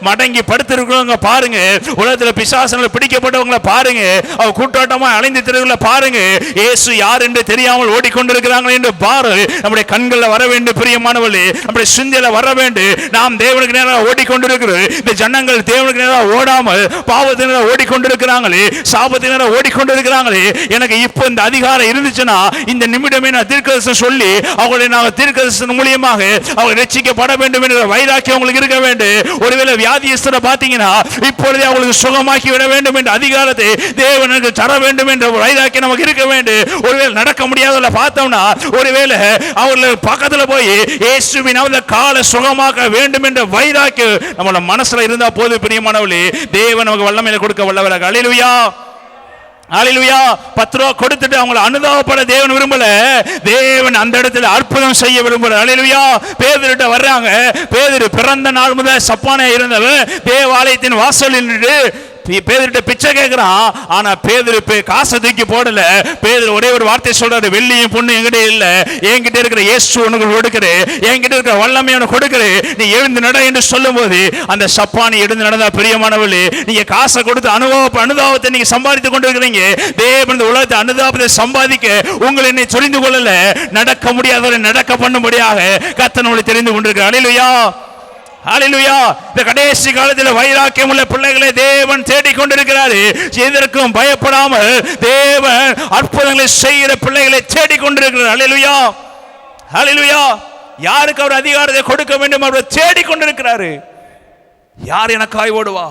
Speaker 1: மடங்கி படுத்திருக்கிறவங்க பாருங்க, உலகத்தில் பிசாசங்களை பிடிக்கப்பட்டவங்களை பாருங்க, அவ கூட்டாட்டமா அலைந்து திரைகளை பாருங்க, இயேசு யார் என்று தெரியாமல் ஓடிக்கொண்டிருக்கிறாங்க என்று பாரு. நம்முடைய கண்களில் வர வேண்டும் பிரியமானவர்களே, நம்முடைய சிந்தையில வர வேண்டும். நாம் தேவனுக்கு நேராக ஓடிக்கொண்டிருக்கிறோம். இந்த ஜனங்கள் தேவனுக்கு நேராக ஓடாமல் பாவத்தினராக ஓடிக்கொண்டிருக்கிறாங்களே, சாபத்தினராக ஓடிக்கொண்டிருக்கிறாங்களே. எனக்கு இப்போ இந்த அதிகாரம் இருந்துச்சுன்னா இந்த நிமிடமே நான் தீர்க்கதரிசனம் சொல்லி அவங்களை நான் தீர்க்கதரிசனம் மூலியமாக அவங்க ரட்சிக்கப்பட வேண்டும் என்ற வைராக்கியம் உங்களுக்கு இருக்க வேண்டும். ஒருவேளை வியாதியஸ்தரை பார்த்தீங்கன்னா இப்பொழுதே அவங்களுக்கு சுகமாக்கி விட வேண்டும் என்ற அதிகாரத்தை தேவனுக்கு தர வேண்டும் என்ற வைராக்கியம் நமக்கு இருக்க வேண்டும். ஒருவேளை நடக்க முடியாதவரை பார்த்தோம்னா ஒருவேளை அவர்கள் பக்கத்தில் போய் இயேசுவின் அந்த காலை சுகமாக்க வேண்டும் என்ற வைராக்கியம் நம்மளோட மனசுல இருந்தா போது. பிரியமானவர்களே, தேவன் நமக்கு வல்லமையில கொடுக்க வல்லவராக. அல்லேலூயா, அல்லேலூயா. 10 ரூபா கொடுத்துட்டு அவங்களை அனுதாபப்பட தேவன் விரும்பல, தேவன் அந்த இடத்துல அற்புதம் செய்ய விரும்பல. அல்லேலூயா. பேதுருட்ட வர்றாங்க. பேதுரு பிறந்த நாள் முதல் சப்பானே இருந்தவன் தேவாலயத்தின் வாசலில் நின்று பேதுருட்ட பிச்சை கேட்கிறான். ஆனா பேதுரு காசை தூக்கி போடல. பேதுரு ஒரே ஒரு வார்த்தை சொல்றாரு, வெள்ளியும் பொண்ணு என்கிட்ட இல்ல, என்கிட்ட இருக்கிற இயேசு உனக்கு கொடுக்கிறேன், என்கிட்ட இருக்கிற வல்லமை உனக்கு கொடுக்கிறேன், நீ எழுந்து நட என்று சொல்லும் போது அந்த சப்பானி எழுந்து நடந்தா. பிரியமானவர்களே, நீங்க காசை கொடுத்து அனுதாபத்தை நீங்க சம்பாதித்துக் கொண்டிருக்கிறீங்க. தேவன் இந்த உலகத்தை அனுதாபத்தை சம்பாதிக்க உங்களை என்னை தெரிந்து கொள்ளல, நடக்க முடியாதவரை நடக்க பண்ணும்படியாக கர்த்தர் உங்களை தெரிந்து கொண்டிருக்கிறார். அல்லேலூயா, ஹல்லேலூயா. இந்த கடைசி காலத்தில் வைராக்கியம் உள்ள பிள்ளைகளை தேவன் தேடிக்கொண்டிருக்கிறார். எதற்கும் பயப்படாமல் தேவன் அற்புதங்களை செய்கிற பிள்ளைகளை தேடிக்கொண்டிருக்கிறார். ஹல்லேலூயா, ஹல்லேலூயா. யாருக்கு அவர் அதிகாரத்தை கொடுக்க வேண்டும் அவர் தேடிக்கொண்டிருக்கிறார். யார் எனக்காய் ஓடுவா,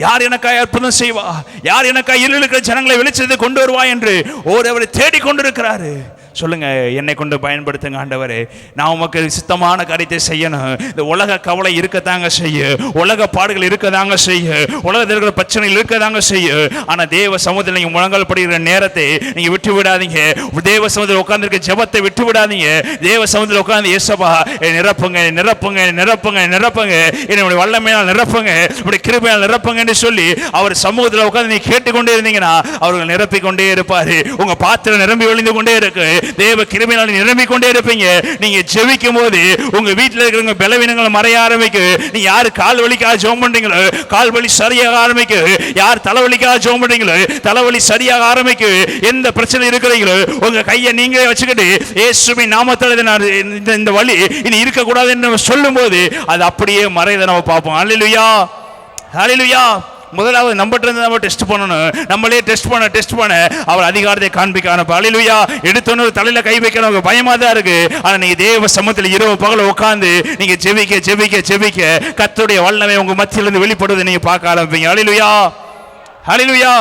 Speaker 1: யார் எனக்காய் அற்புதம் செய்வா, யார் எனக்காய் இருளில் இருக்கிற ஜனங்களை வெளிச்சத்தை கொண்டு வருவா என்று ஒருவரை தேடிக்கொண்டிருக்கிறாரு. சொல்லுங்க, என்னை கொண்டு பயன்படுத்துங்க ஆண்டவரே, நான் உமக்கு சித்தமான காரியத்தை செய்யணும். இந்த உலக கவலை இருக்கத்தாங்க செய்ய, உலக பாடுகள் இருக்கதாங்க செய்ய, உலகத்தில் இருக்கிற பிரச்சனைகள் இருக்கதாங்க செய்ய. ஆனா தேவ சமூகத்தில் நீங்க முழங்கால் படுகிற நேரத்தை நீங்க விட்டு விடாதீங்க. தேவ சமூகத்தில் உட்கார்ந்து ஜெபத்தை விட்டு விடாதீங்க. தேவ சமூகத்தில் உட்கார்ந்து இயேசுவா நிரப்புங்க, நிரப்புங்க, நிரப்புங்க, நிரப்புங்க, என்னுடைய வல்லமையால் நிரப்புங்க, இப்படி கிருபையால் நிரப்புங்க என்று சொல்லி அவர் சமூகத்தில் உட்கார்ந்து நீங்க கேட்டுக்கொண்டே இருந்தீங்கன்னா அவர்கள் நிரப்பிக் கொண்டே இருப்பாரு. உங்க பாத்திரம் நிரம்பி ஒளிந்து கொண்டே இருக்கு. தேவ கிருபையால் நிரம்பிக் கொண்டே இருப்பீங்க. நீங்க ஜெபிக்கும் போது உங்க வீட்டில் இருக்கிறவங்க பலவீனங்களை மறைய ஆரம்பிக்கும். நீ யாரு கால் வலிக்காக ஜெபம் பண்றீங்களோ கால் வலி சரியாக ஆரம்பிக்கும். யார் தலைவலிக்காக ஜெபம் பண்றீங்களோ தலைவலி சரியாக ஆரம்பிக்கும். எந்த பிரச்சனை இருக்கிறீங்களோ உங்க கையை நீங்களே வச்சுக்கிட்டு இயேசுவின் நாமத்தில் இந்த வலி இனி இருக்கக்கூடாது என்று சொல்லும் போது அது அப்படியே மறையதை நம்ம பார்ப்போம். அல்லேலூயா, அல்லேலூயா. முதலாவது நம்ம டெஸ்ட் பண்ணணும். நம்மளே டெஸ்ட் பண்ண அவர் அதிகாரத்தை காண்பிக்க ஆரம்பிப்பார். அல்லேலூயா. எடுத்தோன்னு தலையில கை வைக்க நமக்கு பயமா தான் இருக்கு. ஆனா நீங்க தேவ சமூகத்தில் இரவு பகல உட்கார்ந்து நீங்க ஜெபிக்க ஜெபிக்க ஜெபிக்க கர்த்தருடைய வல்லமை உங்க மத்தியிலிருந்து வெளிப்படுவதை நீங்க பார்க்க ஆரம்பிப்பீங்க. அல்லேலூயா, அல்லேலூயா.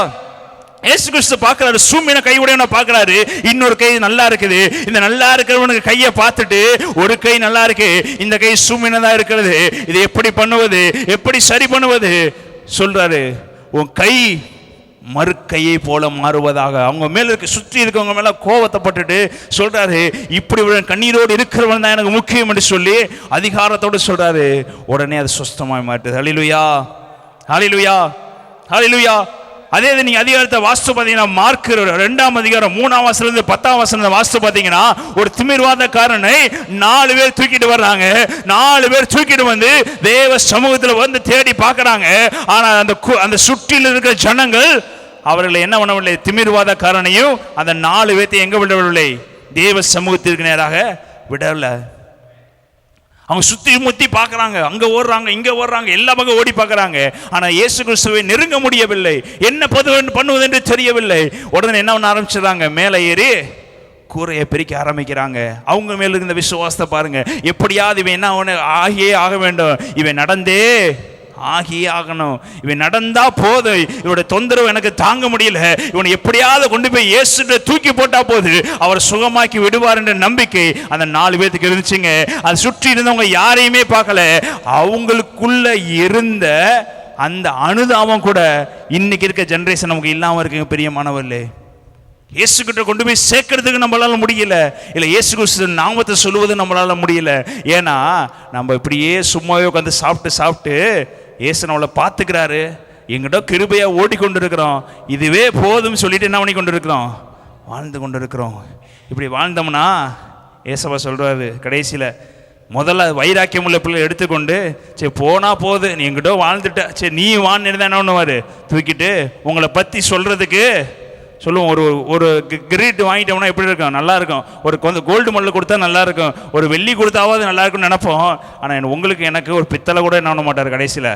Speaker 1: இயேசு கிறிஸ்து பார்க்கிறாரு, சூமின கையுடையவனை பார்க்கிறாரு. இன்னொரு கை நல்லா இருக்குது. இந்த நல்லா இருக்கிறவனுக்கு கையை பார்த்துட்டு ஒரு கை நல்லா இருக்கு, இந்த கை சூமினதா இருக்கிறது, இது எப்படி பண்ணுவது, எப்படி சரி பண்ணுவது சொல்றாரு. உன் கை மறுக்கையை போல மாறுவதாக. அவங்க மேல இருக்க சுற்றி இருக்கவங்க மேல கோபத்தைப்பட்டுட்டு சொல்றாரு, இப்படி கண்ணீரோடு இருக்கிறவன் தான் எனக்கு முக்கியம் என்று சொல்லி அதிகாரத்தோடு சொல்றாரு. உடனே அது சுஸ்தமாய் மாட்டுது. ஹல்லேலூயா, ஹல்லேலூயா, ஹல்லேலூயா. அதே நீங்க அதிகாரத்தை வாஸ்து பார்த்தீங்கன்னா மார்க் 2ஆம் அதிகாரம் 3ஆம் வசனத்துல 10ஆம் வசனத்தை வாஸ்து பார்த்தீங்கன்னா ஒரு திமிர்வாதக்காரனை 4 பேர் தூக்கிட்டு வர்றாங்க. 4 பேர் தூக்கிட்டு வந்து தேவ சமூகத்தில் வந்து தேடி பார்க்கறாங்க. ஆனா அந்த சுற்றில் இருக்கிற ஜனங்கள் அவர்களை என்ன பண்ணவில்லை, திமிர்வாதக்காரனையும் அந்த 4 பேர்த்தை எங்க விடவில்லை, தேவ சமூகத்திற்கு நேராக விடவில்லை. அவங்க சுத்தி முத்தி பார்க்கறாங்க, அங்க ஓடுறாங்க இங்க ஓடுறாங்க, எல்லா பக்கம் ஓடி பார்க்கறாங்க. ஆனா இயேசு கிறிஸ்துவை நெருங்க முடியவில்லை. என்ன பண்ணுவது என்று தெரியவில்லை. உடனே என்ன பண்ண ஆரம்பிச்சிடறாங்க, மேலே ஏறி கூரையை பிரிக்க ஆரம்பிக்கிறாங்க. அவங்க மேல இருந்த விசுவாசத்தை பாருங்க. எப்படியாவது இவன் என்ன ஆகியே ஆக வேண்டும், இவன் நடந்தே ஆகியே ஆகணும், இவன் நடந்தா போதும், இவனுடைய தொந்தரவு எனக்கு தாங்க முடியல, இவனை எப்படியாவது கொண்டு போய் இயேசுட்ட தூக்கி போட்டா போது அவர் சுகமாக்கி விடுவார் என்ற நம்பிக்கை அந்த 4 பேத்துக்கு இருந்துச்சுங்க. அது சுற்றி இருந்தவங்க யாரையுமே பார்க்கல. அவங்களுக்குள்ள இருந்த அந்த அனுதாபம் கூட இன்னைக்கு இருக்க ஜெனரேஷன் நமக்கு இல்லாம இருக்குங்க. பிரியமானவர்களே, இயேசு கிட்ட கொண்டு போய் சேர்க்கறதுக்கு நம்மளால முடியல, இல்ல இயேசு கிறிஸ்து நாமத்தை சொல்லுவது நம்மளால முடியல. ஏன்னா நம்ம இப்படியே சும்மாவே உட்காந்து சாப்பிட்டு இயேசு நம்மளை பார்த்துக்கிறாரு, எங்கிட்ட கிருபையா ஓடிக்கொண்டு இருக்கிறோம், இதுவே போதும் சொல்லிட்டு என்ன பண்ணி கொண்டு இருக்கிறோம், வாழ்ந்து கொண்டு இருக்கிறோம். இப்படி வாழ்ந்தோம்னா ஏசப்பா சொல்றாரு கடைசியில, முதல்ல வைராக்கியம் உள்ள பிள்ளை எடுத்துக்கொண்டு, சரி போனா போது, நீ எங்கிட்ட வாழ்ந்துட்ட, சரி நீ வாழ்ந்து என்ன பண்ணுவாரு, தூக்கிட்டு உங்களை பத்தி சொல்றதுக்கு சொல்லுவோம். ஒரு கிரீட் வாங்கிட்டோம்னா எப்படி இருக்கும், நல்லா இருக்கும். ஒரு கோல்டு மெடல் கொடுத்தா நல்லா இருக்கும், ஒரு வெள்ளி கொடுத்தாவது நல்லா இருக்கும்னு நினைப்போம். ஆனால் உங்களுக்கு எனக்கு ஒரு பித்தளை கூட என்ன பண்ண மாட்டார் கடைசியில்.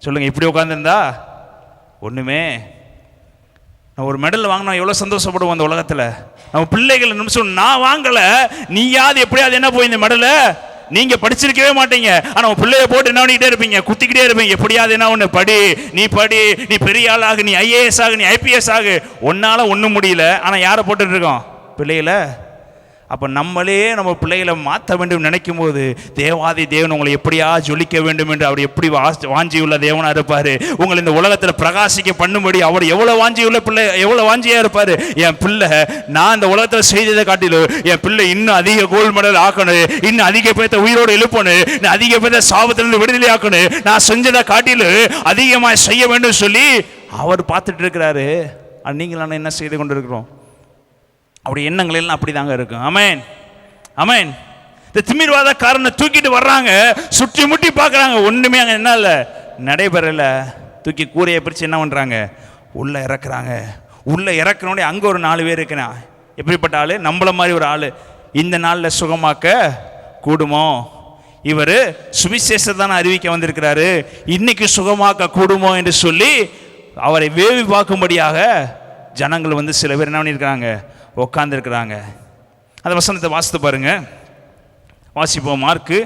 Speaker 1: சொல்லுங்க, இப்படி உட்காந்துருந்தா ஒன்றுமே. நான் ஒரு மெடல் வாங்கினா எவ்வளோ சந்தோஷப்படுவோம் அந்த உலகத்தில். நம்ம பிள்ளைகள் நிமிஷம் நான் வாங்கலை, நீயாவது எப்படியாவது என்ன போய் இந்த மெடலை நீங்க படிச்சிருக்கவே மாட்டீங்க, ஆனா உன் பிள்ளைய போட்டு என்ன பண்ணிக்கிட்டே இருப்பீங்க, குத்திக்கிட்டே இருப்பீங்க. எப்படியாவது என்ன ஒண்ணு படி, நீ பெரிய ஆள் ஆகு, நீ IAS ஆகு, நீ IPS ஆகு. ஒன்னால ஒண்ணும் முடியல, ஆனா யாரை போட்டுட்டு இருக்கோம், பிள்ளைகளை. அப்போ நம்மளே நம்ம பிள்ளைகளை மாற்ற வேண்டும் நினைக்கும் போது தேவாதி தேவன் உங்களை எப்படியா ஜொலிக்க வேண்டும் என்று அவர் எப்படி வாஞ்சியுள்ள தேவனாக இருப்பார். உங்களை இந்த உலகத்தில் பிரகாசிக்க பண்ணும்படி அவர் எவ்வளோ வாஞ்சியுள்ள பிள்ளை, எவ்வளோ வாஞ்சியாக இருப்பார். என் பிள்ளை நான் இந்த உலகத்தில் செய்ததை காட்டிலும் என் பிள்ளை இன்னும் அதிக கோல்டு மெடல் ஆக்கணும், இன்னும் அதிக பேர்த்த உயிரோடு எழுப்பணும், இன்னும் அதிக பேர்த்த சாபத்திலிருந்து விடுதலை ஆக்கணும், நான் செஞ்சதை காட்டிலும் அதிகமாக செய்ய வேண்டும் சொல்லி அவர் பார்த்துட்டு இருக்கிறாரு. நீங்களான என்ன செய்து கொண்டு இருக்கிறோம், அப்படி எண்ணங்கள் எல்லாம் அப்படி தாங்க இருக்கும். ஆமென் ஆமென். இந்த திமிர்வாதக்காரனை தூக்கிட்டு வர்றாங்க, சுற்றி முட்டி பார்க்குறாங்க, ஒன்றுமே அங்கே என்ன இல்லை, நடைபெறலை. தூக்கி கூரையை பிரித்து என்ன பண்ணுறாங்க, உள்ளே இறக்குறாங்க. உள்ளே இறக்குறோடனே அங்கே ஒரு 4 பேர் இருக்கிறான். எப்படிப்பட்ட ஆள், நம்மள மாதிரி ஒரு ஆள். இந்த நாளில் சுகமாக்க கூடுமோ, இவர் சுவிசேஷத்தான அறிவிக்க வந்திருக்கிறாரு, இன்னைக்கு சுகமாக்க கூடுமோ என்று சொல்லி அவரை வேவி பார்க்கும்படியாக ஜனங்கள் வந்து சில பேர் என்ன பண்ணியிருக்கிறாங்க, உட்கார்ந்துருக்கிறாங்க. அந்த வசனத்தை வாசித்து பாருங்க. வாசிப்போம். மார்க்கு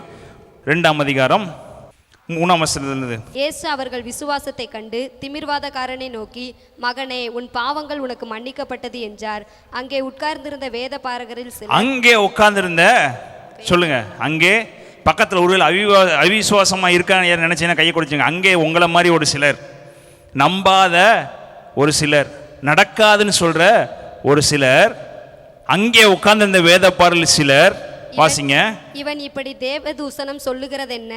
Speaker 1: 2ஆம் அதிகாரம் 3ஆம் வசனத்திலிருந்து.
Speaker 2: இயேசு அவர்கள் விசுவாசத்தை கண்டு திமிர்வாதக்காரனை நோக்கி, மகனே, உன் பாவங்கள் உனக்கு மன்னிக்கப்பட்டது என்றார். அங்கே உட்கார்ந்திருந்த வேத பாரகரில் சிலர், அங்கே
Speaker 1: உட்கார்ந்திருந்த சொல்லுங்க, அங்கே பக்கத்தில் ஒரு அவிசுவாசமா இருக்கான்னு நினைச்சீங்கன்னா கையை கொடுத்துங்க. அங்கே உங்களை மாதிரி ஒரு சிலர், நம்பாத ஒரு சிலர், நடக்காதுன்னு சொல்ற ஒரு சிலர், அங்கே உட்கார்ந்து இந்த வேத பாடல் சிலர். வாசிங்க.
Speaker 2: இவன் இப்படி தேவதூசணம் சொல்லுகிறது என்ன?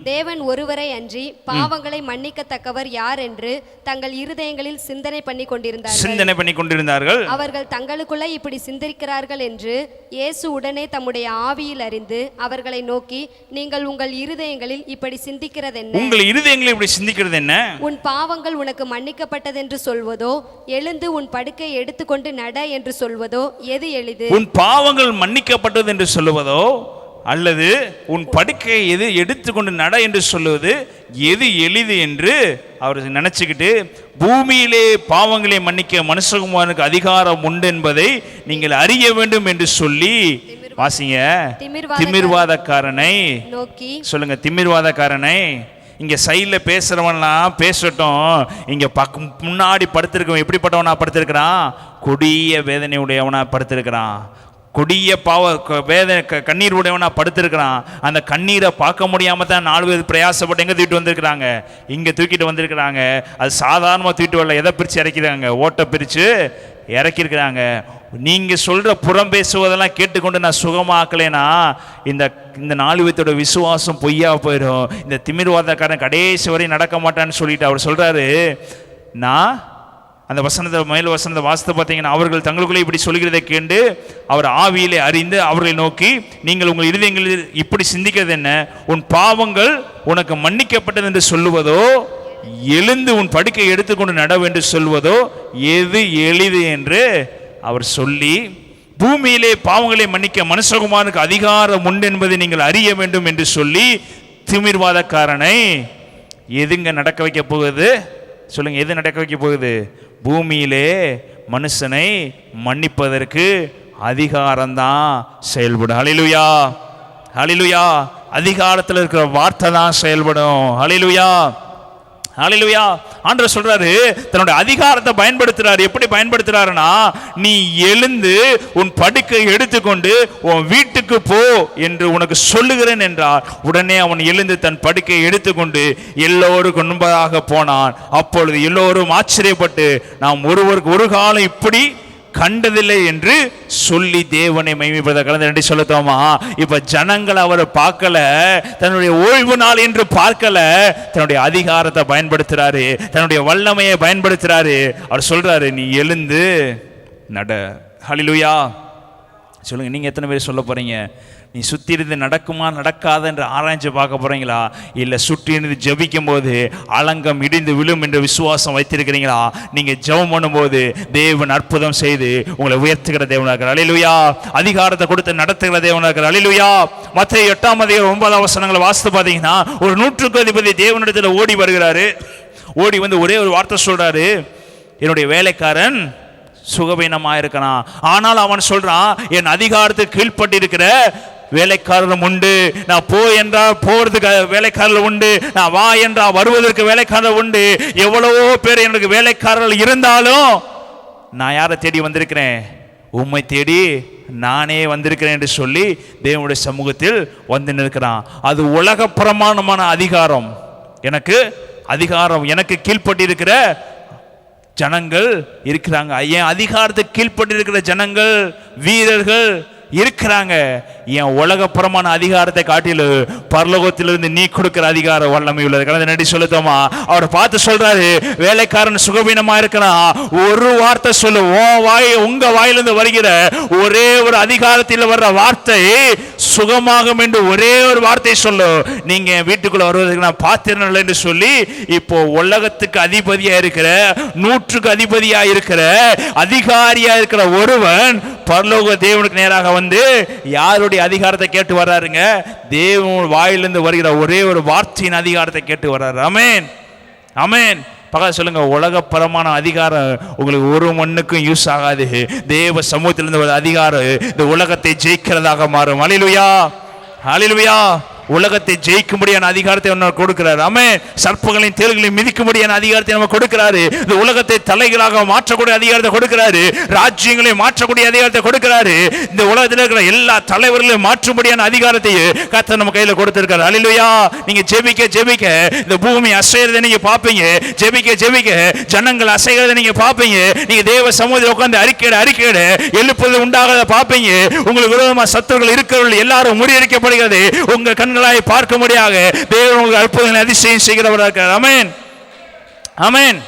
Speaker 2: தேவன் ஒருவரை அன்றி பாவங்களை மன்னிக்கத்தக்கவர் யார் என்று தங்கள் இருதயங்களில் சிந்தனை பண்ணி கொண்டிருந்தார்கள். அவர்கள் தங்களுக்குள்ள இப்படி சிந்திக்கிறார்கள் என்று இயேசு உடனே தம்முடைய ஆவியில் அறிந்து அவர்களை நோக்கி, நீங்கள் உங்கள் இருதயங்களில் இப்படி சிந்திக்கிறது என்ன?
Speaker 1: உங்கள் இருதயங்களில் இப்படி சிந்திக்கிறது என்ன?
Speaker 2: உன் பாவங்கள் உனக்கு மன்னிக்கப்பட்டது என்று சொல்வதோ, எழுந்து உன் படுக்கை எடுத்துக்கொண்டு நட என்று சொல்வதோ எது எளிது?
Speaker 1: உன் பாவங்கள் மன்னிக்கப்பட்டது என்று சொல்லுவதோ அல்லது உன் படுக்கையை எது எடுத்துக்கொண்டு நட என்று சொல்லுவது எது எளிது என்று அவர் நினைச்சுக்கிட்டு, பூமியிலே பாவங்களை மன்னிக்க மனுஷகுமாரனுக்கு அதிகாரம் உண்டு என்பதை நீங்கள் அறிய வேண்டும் என்று சொல்லி, வாசிங்க, திமிர்வாதக்காரனை நோக்கி சொல்லுங்க. திமிர்வாதக்காரனை, இங்க சைட்ல பேசுறவன்லாம் பேசட்டும், இங்க முன்னாடி படுத்திருக்கவன் எப்படிப்பட்டவனா படுத்திருக்கிறான், கொடிய வேதனை உடையவனா படுத்திருக்கிறான், கொடிய வேதனை கண்ணீர் உடையவனா படுத்திருக்கிறான். அந்த கண்ணீரை பார்க்க முடியாம தான் 4 பேர் பிரயாசப்பட்டு எங்க தூக்கிட்டு வந்திருக்கிறாங்க, இங்க தூக்கிட்டு வந்திருக்கிறாங்க. அது சாதாரணமா தூக்கிட்டு வரல, எதை பிரிச்சு இறக்கிறாங்க, ஓட்டை பிரிச்சு இறக்கிருக்கிறாங்க. நீங்க சொல்ற புறம் பேசுவதெல்லாம் கேட்டுக்கொண்டு நான் சுகமாக்கலைன்னா இந்த 4 பேர்த்தோட விசுவாசம் பொய்யா போயிடும். இந்த திமிர்வாதக்காரன் கடைசி வரை நடக்க மாட்டான்னு சொல்லிட்டு அவர் சொல்றாரு. நான் அந்த வசனத்தை மேல் வசனத்தை வாசித்து பார்த்தீங்கன்னா, அவர்கள் தங்களுக்குள்ளே இப்படி சொல்கிறதை கேட்டு அவர் ஆவியிலே அறிந்து அவர்களை நோக்கி, நீங்கள் உங்கள் இருதயங்களில் இப்படி சிந்திக்கிறது என்ன? உன் பாவங்கள் உனக்கு மன்னிக்கப்பட்டது என்று சொல்லுவதோ எழுந்து உன் படுக்கை எடுத்துக்கொண்டு நட என்று சொல்வதோ எது எளிது என்று அவர் சொல்லி, பூமியிலே பாவங்களை மன்னிக்க மனுஷகுமாரனுக்கு அதிகாரம் உண்டு என்பதை நீங்கள் அறிய வேண்டும் என்று சொல்லி, திமிர்வாதக்காரனை எதுங்க நடக்க வைக்க போகுது சொல்லுங்க? எது நடக்க வைக்க போகுது? பூமியிலே மனுஷனை மன்னிப்பதற்கு அதிகாரம்தான் செயல்படும். ஹல்லேலூயா, ஹல்லேலூயா. அதிகாரத்தில் இருக்கிற வார்த்தை தான் செயல்படும். ஹல்லேலூயா, ஹல்லேலூயா. ஆண்டவர் சொல்றாரு, தன்னுடைய அதிகாரத்தை பயன்படுத்துறாரு. எப்படி பயன்படுத்துறாருன்னா, நீ எழுந்து உன் படுக்கை எடுத்துக்கொண்டு உன் வீட்டுக்கு போ என்று உனக்கு சொல்லுகிறேன் என்றார். உடனே அவன் எழுந்து தன் படுக்கையை எடுத்துக்கொண்டு எல்லோருக்கும் முன்பதாக போனான். அப்பொழுது எல்லோரும் ஆச்சரியப்பட்டு, நாம் ஒருவருக்கு ஒரு காலம் இப்படி கண்டதில்லை என்று சொல்லி தேவனை மகிமைப்படுத்த கலந்து நன்றி சொல்லத்தோமா. இப்ப ஜனங்கள் அவரை பார்க்கல, தன்னுடைய ஓய்வு நாள் என்று பார்க்கல, தன்னுடைய அதிகாரத்தை பயன்படுத்துறாரு, தன்னுடைய வல்லமையை பயன்படுத்துறாரு. அவர் சொல்றாரு, நீ எழுந்து நட. ஹல்லேலூயா. சொல்லுங்க, நீங்க எத்தனை பேர் சொல்ல போறீங்க? நீ சுற்றி இருந்து நடக்குமா நடக்காத என்று ஆராய்ச்சி பார்க்க போறீங்களா? இல்லை சுற்றி இருந்து ஜெபிக்கும் போது அலங்கம் இடிந்து விழும் என்ற விசுவாசம் வைத்திருக்கிறீங்களா? நீங்க ஜெபம் பண்ணும்போது தேவன் அற்புதம் செய்து உங்களை உயர்த்துகிற தேவனாக இருக்கிறார். ஹல்லேலூயா. அதிகாரத்தை கொடுத்து நடத்துகிற தேவனாக இருக்கிறார். ஹல்லேலூயா. மத்தேயு 8:9 வாசித்து பார்த்தீங்கன்னா, ஒரு 100க்கு அதிபதி தேவனிடத்தில் ஓடி வருகிறாரு. ஓடி வந்து ஒரே ஒரு வார்த்தை சொல்றாரு, என்னுடைய வேலைக்காரன் சுகவீனமாக இருக்கான். ஆனால் அவன் சொல்றான், என் அதிகாரத்துக்கு கீழ்பட்டு இருக்கிற வேலைக்காரரும் உண்டு. நான் போ என்றால் போறதுக்கு வேலைக்காரர்கள் உண்டு, நான் வா என்றால் வருவதற்கு வேலைக்காரர்கள் உண்டு. எவ்வளவோ பேர் எனக்கு வேலைக்காரர்கள் இருந்தாலும் நான் யாரை தேடி வந்திருக்கிறேன்? உம்மை தேடி நானே வந்திருக்கிறேன் என்று சொல்லி தேவனுடைய சமூகத்தில் வந்து நிற்கிறான். அது உலக பிரமாணமான அதிகாரம். எனக்கு அதிகாரம், எனக்கு கீழ்பட்டு இருக்கிற ஜனங்கள் இருக்கிறாங்க. என் அதிகாரத்துக்கு கீழ்பட்டு இருக்கிற ஜனங்கள், வீரர்கள் இருக்கிறாங்க. என் உலகப்புறமான அதிகாரத்தை காட்டிலும் பரலோகத்திலிருந்து நீ கொடுக்கிற அதிகாரம் வல்லமை உள்ளது. கலந்து நடி சொல்லுத்தோமா. அவரை பார்த்து சொல்றாரு, வேலைக்காரன் சுகவீனமா இருக்கிறான், ஒரு வார்த்தை சொல்லு, உங்க வாயிலிருந்து வருகிற ஒரே ஒரு அதிகாரத்தில் வர்ற வார்த்தை சுகமாகும் என்று ஒரே ஒரு வார்த்தை சொல்லு, நீங்க வீட்டுக்குள்ள வருவதற்கு நான் பாத்திரன் என்று சொல்லி, இப்போ உலகத்துக்கு அதிபதியா இருக்கிற, 100க்கு அதிபதியா இருக்கிற, அதிகாரியா இருக்கிற ஒருவன் பரலோக தேவனுக்கு நேராக வந்து யாருடைய அதிகாரத்தை கேட்டு வர்றாருங்க? தேவன் வாயிலிருந்து வருகிற ஒரே ஒரு வார்த்தையின் அதிகாரத்தை கேட்டு வர்றாரு. ஆமென், ஆமென். பக்கத்துல சொல்லுங்க, உலகப்பரமான அதிகாரம் உங்களுக்கு ஒரு மண்ணுக்கும் யூஸ் ஆகாது. தேவ சமூகத்திலிருந்து ஒரு அதிகாரம் இந்த உலகத்தை ஜெயிக்கிறதாக மாறும். ஹல்லேலூயா, ஹல்லேலூயா. உலகத்தை ஜெயிக்கும்படியான அதிகாரத்தை அவர் கொடுக்கிறார். ஆமென். சர்ப்பங்களையும் தேள்களையும் மிதிக்கும்படியான அதிகாரத்தை நம்ம கொடுக்கிறாரு. இந்த உலகத்தை தலைகளாக மாற்றக்கூடிய அதிகாரத்தை கொடுக்கிறாரு. ராஜ்யங்களை மாற்றக்கூடிய அதிகாரத்தை கொடுக்கிறாரு. இந்த உலகத்தில் இருக்கிற எல்லா தலைவர்களையும் மாற்றும்படியான அதிகாரத்தை கர்த்தர் நம்ம கையில கொடுத்திருக்காரு. ஹல்லேலூயா. நீங்க ஜெபிக்க ஜெபிக்க இந்த பூமி அசைறதை நீங்க பாப்பீங்க. ஜெபிக்க ஜெபிக்க ஜனங்கள் அசைகிறதை நீங்க பாப்பீங்க. நீங்க தேவ சமூகத்தில் உட்கார்ந்து அறிக்கையிட எழுப்புவது உண்டாகிறத பாப்பீங்க. உங்களுக்கு விரோதமா சத்துருக்கள் இருக்கிறவர்கள் எல்லாரும் முறியடிக்கப்படுகிறது உங்க கண் பார்க்க முடியாக தேவன் அற்புதங்களை அதிசயம் செய்கிறவராக இருக்கிறார். ஆமென், ஆமென்.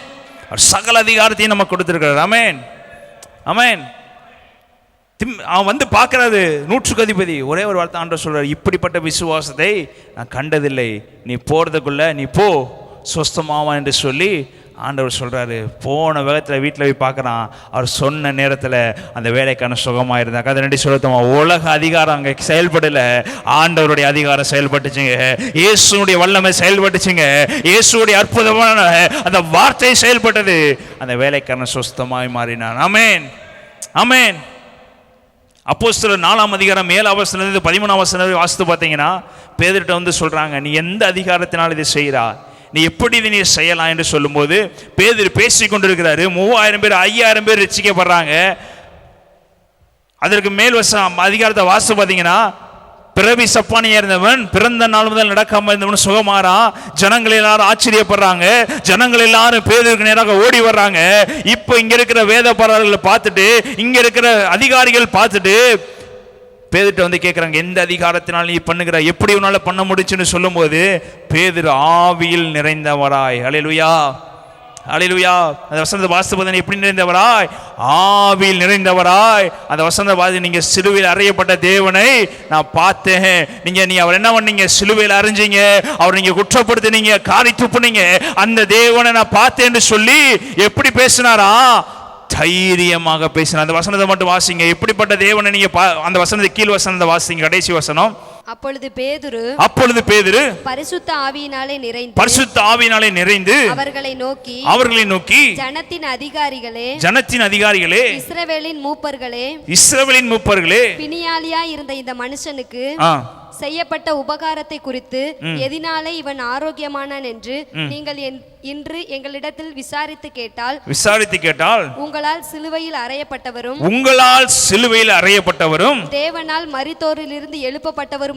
Speaker 1: சகல அதிகாரத்தையும் நமக்கு கொடுத்திருக்கிறார். ஆமென், ஆமென். அவன் வந்து பார்க்கிறாரு, 100க்கு அதிபதி. ஒரே ஒரு வார்த்தை ஆண்டவர் சொல்றாரு, இப்படிப்பட்ட விசுவாசத்தை நான் கண்டதில்லை, நீ போறதுக்குள்ள நீ போ, சொஸ்தமாவா என்று சொல்லி ஆண்டவர் சொல்றாரு. போன வேகத்தில் வீட்டில் போய் பார்க்குறான். அவர் சொன்ன நேரத்தில் அந்த வேலைக்கான சுகமாக இருந்தாங்க. அதை ரெண்டு சொல்லுத்தோமா, உலக அதிகாரம் அங்கே செயல்படலை, ஆண்டவருடைய அதிகாரம் செயல்பட்டுச்சுங்க. இயேசுடைய வல்லமை செயல்பட்டுச்சுங்க. இயேசுடைய அற்புதமான அந்த வார்த்தை செயல்பட்டது. அந்த வேலைக்கான சுஸ்தமாய் மாறினான். ஆமென், ஆமென். அப்போஸ்தலர் 4:7 13 வாசித்து பார்த்தீங்கன்னா, பேதுருட்ட வந்து சொல்றாங்க, நீ எந்த அதிகாரத்தினால் இதை செய்கிறா, நீ எப்படி இதை நீ செய்யலாம் என்று சொல்லும்போது பேதுரு பேசிக் கொண்டிருக்கிறாரு. 3000 பேர் 5000 பேர் ரட்சிக்கப்படுறாங்க. அதற்கு மேல் அதிகாரத்தை வாசித்து பார்த்தீங்கன்னா, பிறவி சப்பானியா இருந்தவன் பிறந்த நாள் முதல் நடக்காம இருந்தவன் சுகமாறான். ஜனங்கள் எல்லாரும் ஆச்சரியப்படுறாங்க. ஜனங்கள் எல்லாரும் பேதுருக்கு நேராக ஓடி வர்றாங்க. இப்போ இங்க இருக்கிற வேத பாரர்களை பார்த்துட்டு, இங்க இருக்கிற அதிகாரிகள் பார்த்துட்டு பேதுருட்ட வந்து கேட்குறாங்க, எந்த அதிகாரத்தினால் நீ பண்ணுகிற, எப்படி உன்னால பண்ண முடிச்சுன்னு சொல்லும்போது பேதுரு ஆவியில் நிறைந்தவராய், ஹல்லேலூயா, ஹல்லேலூயா. அந்த வசனத்தை வாசித்து பார்த்தீங்கன்னா எப்படி நிறைந்தவராய், ஆவியில் நிறைந்தவராய். அந்த வசனத்தை வாசி, நீங்க சிலுவையில் அறையப்பட்ட தேவனை நான் பார்த்தேன். நீ அவர் என்ன பண்ணீங்க, சிலுவையில் அறைஞ்சீங்க, அவர் நீங்க குற்றப்படுத்தினீங்க, காரி துப்புனீங்க, அந்த தேவனை நான் பார்த்தேன் என்று சொல்லி எப்படி பேசினாரா, தைரியமாக பேசினார். அந்த வசனத்தை மட்டும் வாசிங்க. எப்படிப்பட்ட தேவனை நீங்க அந்த வசனத்தை கீழ் வசனத்தை வாசிங்க, கடைசி வசனம்.
Speaker 2: அப்பொழுது பேதுரு பரிசுத்த ஆவியினாலே நிறைந்து அவர்களை நோக்கி ஜனத்தின் அதிகாரிகளே இஸ்ரவேலின் மூப்பர்களே பிணியாளியா இருந்த இந்த மனுஷனுக்கு செய்யப்பட்ட உபகாரத்தை குறித்து எதினாலே இவன் ஆரோக்கியமானான் என்று நீங்கள் இன்று எங்களிடத்தில் விசாரித்து கேட்டால் உங்களால் சிலுவையில் அறையப்பட்டவரும் தேவனால் மரித்தோரிலிருந்து எழுப்பப்பட்டவருமாகிய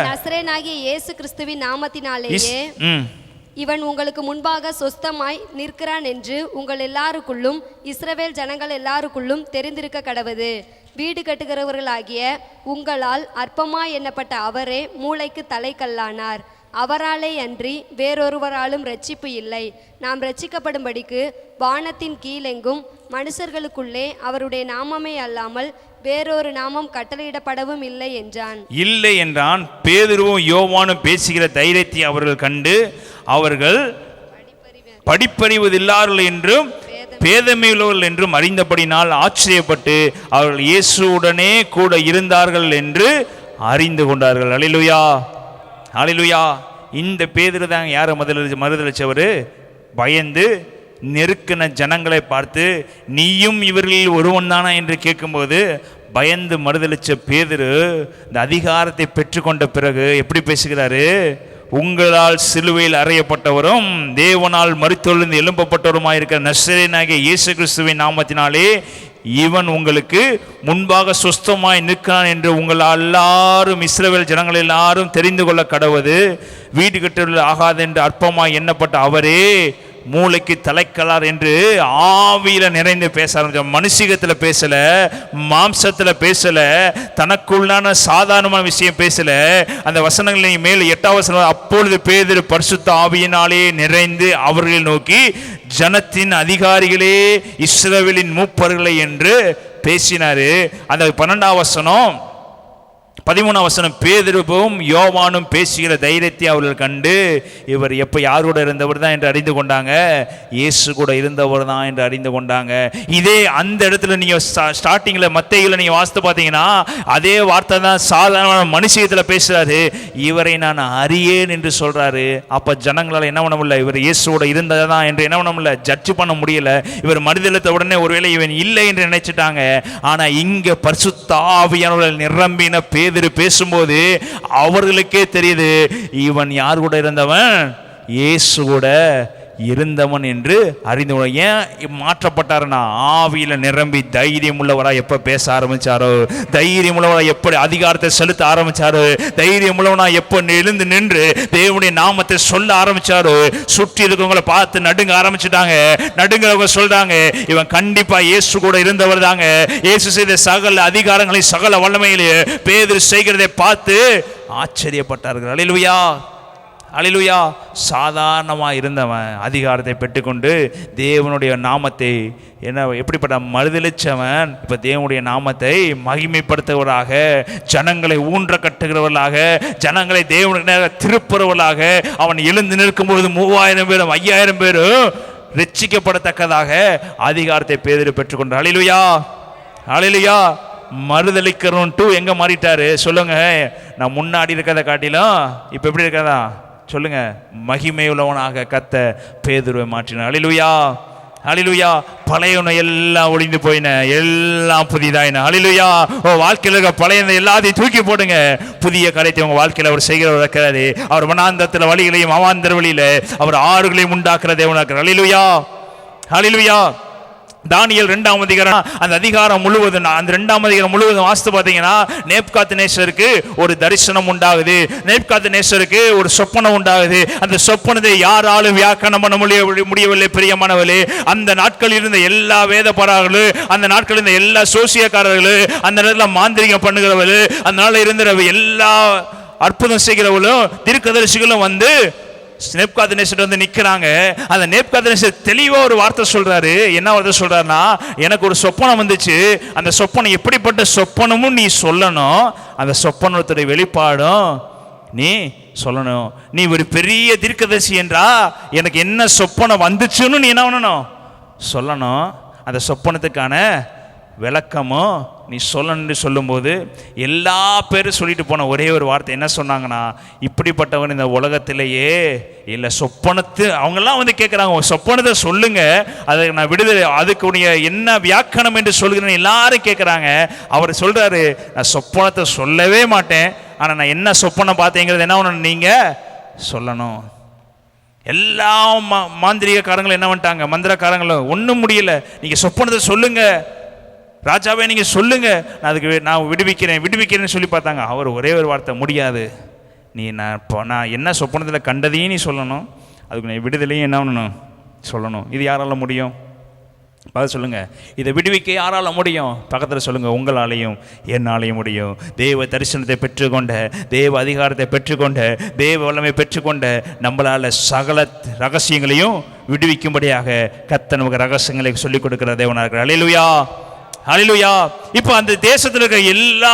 Speaker 2: நசரேயனாகிய இயேசு கிறிஸ்துவின் நாமத்தினாலேயே இவன் உங்களுக்கு முன்பாக சொஸ்தமாய் நிற்கிறான் என்று உங்கள் எல்லாருக்குள்ளும் இஸ்ரவேல் ஜனங்கள் எல்லாருக்குள்ளும் தெரிந்திருக்க கடவது. வீடு கட்டுகிறவர்களாகிய உங்களால் அற்பமாய் எண்ணப்பட்ட அவரே மூளைக்கு தலைக்கல்லானார். அவராலே அன்றி வேறொருவராலும் ரட்சிப்பு இல்லை. நாம் ரட்சிக்கப்படும்படிக்கு வானத்தின் கீழெங்கும் மனுஷர்களுக்குள்ளே அவருடைய நாமமே அல்லாமல் வேறொரு நாமம் கட்டளையிடப்படவும் இல்லை என்றான். பேதுருவும் யோவானும் பேசுகிற தைரியத்தை அவர்கள் கண்டு அவர்கள் படிப்பறிவதில்லார்கள் என்றும் பேதமையுள்ளவர்கள் என்றும் அறிந்தபடினால் ஆச்சரியப்பட்டு அவர்கள் இயேசுவுடனே கூட இருந்தார்கள் என்று அறிந்து கொண்டார்கள். அல்லேலூயா, அல்லேலூயா. இந்த பேதுரு தான் யாரை மறுதலிச்சவர்? பயந்து நெருக்கின ஜனங்களை பார்த்து நீயும் இவர்களில் ஒருவன் தானா என்று கேட்கும்போது பயந்து மறுதலிச்ச பேதுரு இந்த அதிகாரத்தை பெற்றுக்கொண்ட பிறகு எப்படி பேசுகிறாரு? உங்களால் சிலுவையில் அறையப்பட்டவரும் தேவனால் மரித்தொழுந்து எழுப்பப்பட்டவருமாயிருக்கிற நசரேயனாகிய இயேசு கிறிஸ்துவின் நாமத்தினாலே இவன் உங்களுக்கு முன்பாக சுஸ்தமாய் நிற்கிறான் என்று உங்கள் எல்லாரும் இஸ்ரவேல் ஜனங்கள் எல்லாரும் தெரிந்து கொள்ள கடவது. வீடு கட்டுதல் ஆகாது என்று அற்பமாய் எண்ணப்பட்ட அவரே மூளைக்கு தலைக்கலார் என்று ஆவியில நிறைந்து பேச ஆரம்பிச்ச. மனுஷிகத்தில் பேசல, மாம்சத்தில் பேசல, தனக்குள்ளான சாதாரணமான விஷயம் பேசல. அந்த வசனங்களை மேல் 8வது வசனம், அப்பொழுது பேதுரு பரிசுத்த ஆவியினாலே நிறைந்து அவர்களை நோக்கி ஜனத்தின் அதிகாரிகளே இஸ்ரவேலின் மூப்பர்களை என்று பேசினாரு. அந்த 12வது வசனம் 13வது வசனம், பேதுருவும் யோவானும் பேசுகிற தைரியத்தை அவர்கள் கண்டு இவர் எப்போ யாரோட இருந்தவர் தான் என்று அறிந்து கொண்டாங்க, இயேசு கூட இருந்தவர் தான் என்று அறிந்து கொண்டாங்க. இதே அந்த இடத்துல நீங்கள் ஸ்டார்டிங்கில் மத்தேயுல நீங்கள் வாசித்து பார்த்தீங்கன்னா அதே வார்த்தை தான் சாதாரண மனுஷத்தில் பேசுகிறாரு. இவரை நான் அறியேன் என்று சொல்கிறாரு. அப்போ ஜனங்களால் என்ன பண்ண முடியல, இவர் இயேசுவோட இருந்ததான் என்று என்ன பண்ண முடியல, ஜட்ஜ் பண்ண முடியல. இவர் மறுதலித்த உடனே ஒருவேளை இவன் இல்லை என்று நினைச்சிட்டாங்க. ஆனால் இங்கே பரிசுத்த ஆவியானவர்கள் நிரம்பின பேதுரு பேசும்போது அவர்களுக்கே தெரியுது இவன் யார் கூட இருந்தவன், இயேசு கூட இருந்தவன் என்று அறிந்து. ஏன் மாற்றப்பட்டாருன்னா ஆவியில நிரம்பி தைரியம் உள்ளவரா எப்ப பேச ஆரம்பிச்சாரோ, தைரியம் உள்ளவரா எப்படி அதிகாரத்தை செலுத்த ஆரம்பிச்சாரோ, தைரியம் உள்ளவனா எப்ப எழுந்து நின்று தேவனுடைய நாமத்தை சொல்ல ஆரம்பிச்சாரோ, சுற்றி இருக்கவங்களை பார்த்து நடுங்க ஆரம்பிச்சுட்டாங்க. நடுங்கிறவங்க சொல்றாங்க இவன் கண்டிப்பா இயேசு கூட இருந்தவர் தாங்க. இயேசு செய்த சகல அதிகாரங்களை சகல வல்லமையிலே பேதுரு செய்கிறதை பார்த்து ஆச்சரியப்பட்டார்கள். அல்லேலூயா, அல்லேலூயா. சாதாரணமாக இருந்தவன் அதிகாரத்தை பெற்றுக்கொண்டு தேவனுடைய நாமத்தை எப்படிப்பட்ட மறுதலிச்சவன் இப்போ தேவனுடைய நாமத்தை மகிமைப்படுத்துவராக, ஜனங்களை ஊன்ற கட்டுகிறவர்களாக, ஜனங்களை தேவனுடைய திருப்புறவர்களாக அவன் எழுந்து நிற்கும்போது 3000 பேரும் 5000 பேரும் ரட்சிக்கப்படத்தக்கதாக அதிகாரத்தை பேதுரு பெற்றுக்கொண்டார். அல்லேலூயா, அல்லேலூயா. மறுதலிக்கிறோம் டு எங்க மாறிட்டாரு சொல்லுங்க? நான் முன்னாடி இருக்கிறத காட்டிலும் இப்போ எப்படி இருக்கிறதா சொல்லுங்க? மகிமை உள்ளவனாக கத்த பேதுருவை மாற்றினார். அல்லேலூயா, அல்லேலூயா. பழையன எல்லாம் ஒளிந்து போயின, எல்லாம் புதிதாயின. அல்லேலூயா. வாழ்க்கையில் இருக்க பழைய எல்லாத்தையும் தூக்கி போடுங்க. புதிய காரியத்தை உங்க வாழ்க்கையில் அவர் செய்கிறவர் இருக்கிறாரு. அவர் வனாந்தரத்தில் வழிகளையும் அவாந்தர வழியில அவர் ஆறுகளையும் உண்டாக்குற தேவனாக்குறார். அல்லேலூயா, அல்லேலூயா. தானியேல் 2ஆம் அதிகாரம் அந்த அதிகாரம் முழுவதும், அந்த 2ஆம் அதிகாரம் முழுவதும் வாசித்து பார்த்தீங்கன்னா நேப்காத்நேசருக்கு ஒரு தரிசனம் உண்டாகுது, நேப்காத்நேசருக்கு ஒரு சொப்பனம் உண்டாகுது. அந்த சொப்பனத்தை யாராலும் வியாக்கரணம் பண்ண முடியவில்லை. பிரியமானவர்களே, அந்த நாட்களில் இருந்த எல்லா வேதபாரர்களும், அந்த நாட்களில் இருந்த எல்லா சோசியக்காரர்களும், அந்த நேரத்தில் மாந்திரிகம் பண்ணுகிறவர்கள், அந்த நாளில் இருந்த எல்லா அற்புதம் செய்கிறவர்களும் தீர்க்கதரிசிகளும் வந்து
Speaker 1: நேப்காத்நேசர் வந்து நிக்கிறாங்க. அந்த நேப்காத்நேசர் தெளிவா ஒரு வார்த்தை சொல்றாரு. என்ன வார்த்தை சொல்றாருன்னா, எனக்கு ஒரு சொப்பனம் வந்துச்சு, அந்த சொப்பனம் எப்படிப்பட்ட சொப்பனமும் நீ சொல்லணும், அந்த சொப்பனத்துடைய வெளிப்பாடும் நீ சொல்லணும். நீ ஒரு பெரிய தீர்க்கதரிசி என்றா எனக்கு என்ன சொப்பனம் வந்துச்சுன்னு நீ என்ன பண்ணணும், சொல்லணும். அந்த சொப்பனத்துக்கான விளக்கமும் நீ சொல்லணும்னு சொல்லும்போது எல்லா பேரும் சொல்லிட்டு போன ஒரே ஒரு வார்த்தை என்ன சொன்னாங்கன்னா, இப்படிப்பட்டவன் இந்த உலகத்திலேயே இல்லை. சொப்பனத்து அவங்கெல்லாம் வந்து கேட்குறாங்க, சொப்பனத்தை சொல்லுங்க, அதை நான் விடுதலை, அதுக்குடைய என்ன வியாக்கணம் என்று சொல்கிறேன்னு எல்லாரும் கேட்குறாங்க. அவர் சொல்றாரு, நான் சொப்பனத்தை சொல்லவே மாட்டேன், ஆனால் நான் என்ன சொப்பனம் பார்த்தேங்கிறது என்ன ஒன்று நீங்கள் சொல்லணும். எல்லா மாந்திரிகக்காரங்களும் என்ன பண்ணிட்டாங்க, மந்திரக்காரங்களும் ஒன்றும் முடியல, நீங்கள் சொப்பனத்தை சொல்லுங்க ராஜாவே, நீங்கள் சொல்லுங்க, நான் அதுக்கு நான் விடுவிக்கிறேன்னு சொல்லி பார்த்தாங்க. அவர் ஒரே ஒரு வார்த்தை, முடியாது, நீ நான் என்ன சொப்பனத்தில் கண்டதையும் நீ சொல்லணும், அதுக்கு நீ விடுதலையும் என்ன பண்ணணும் சொல்லணும். இது யாரால முடியும்? பார்த்து சொல்லுங்க, இதை விடுவிக்க யாரால முடியும்? பக்கத்தில் சொல்லுங்க, உங்களாலையும் என்னாலையும் முடியும். தேவ தரிசனத்தை பெற்றுக்கொண்ட, தேவ அதிகாரத்தை பெற்றுக்கொண்ட, தேவ வல்லமை பெற்றுக்கொண்ட நம்மளால சகல ரகசியங்களையும் விடுவிக்கும்படியாக கர்த்தர் நமக்கு ரகசியங்களை சொல்லிக் கொடுக்கிற தேவனாக இருக்கிறார். அல்லேலூயா, ஹல்லேலூயா. இப்போ அந்த தேசத்தில் இருக்கிற எல்லா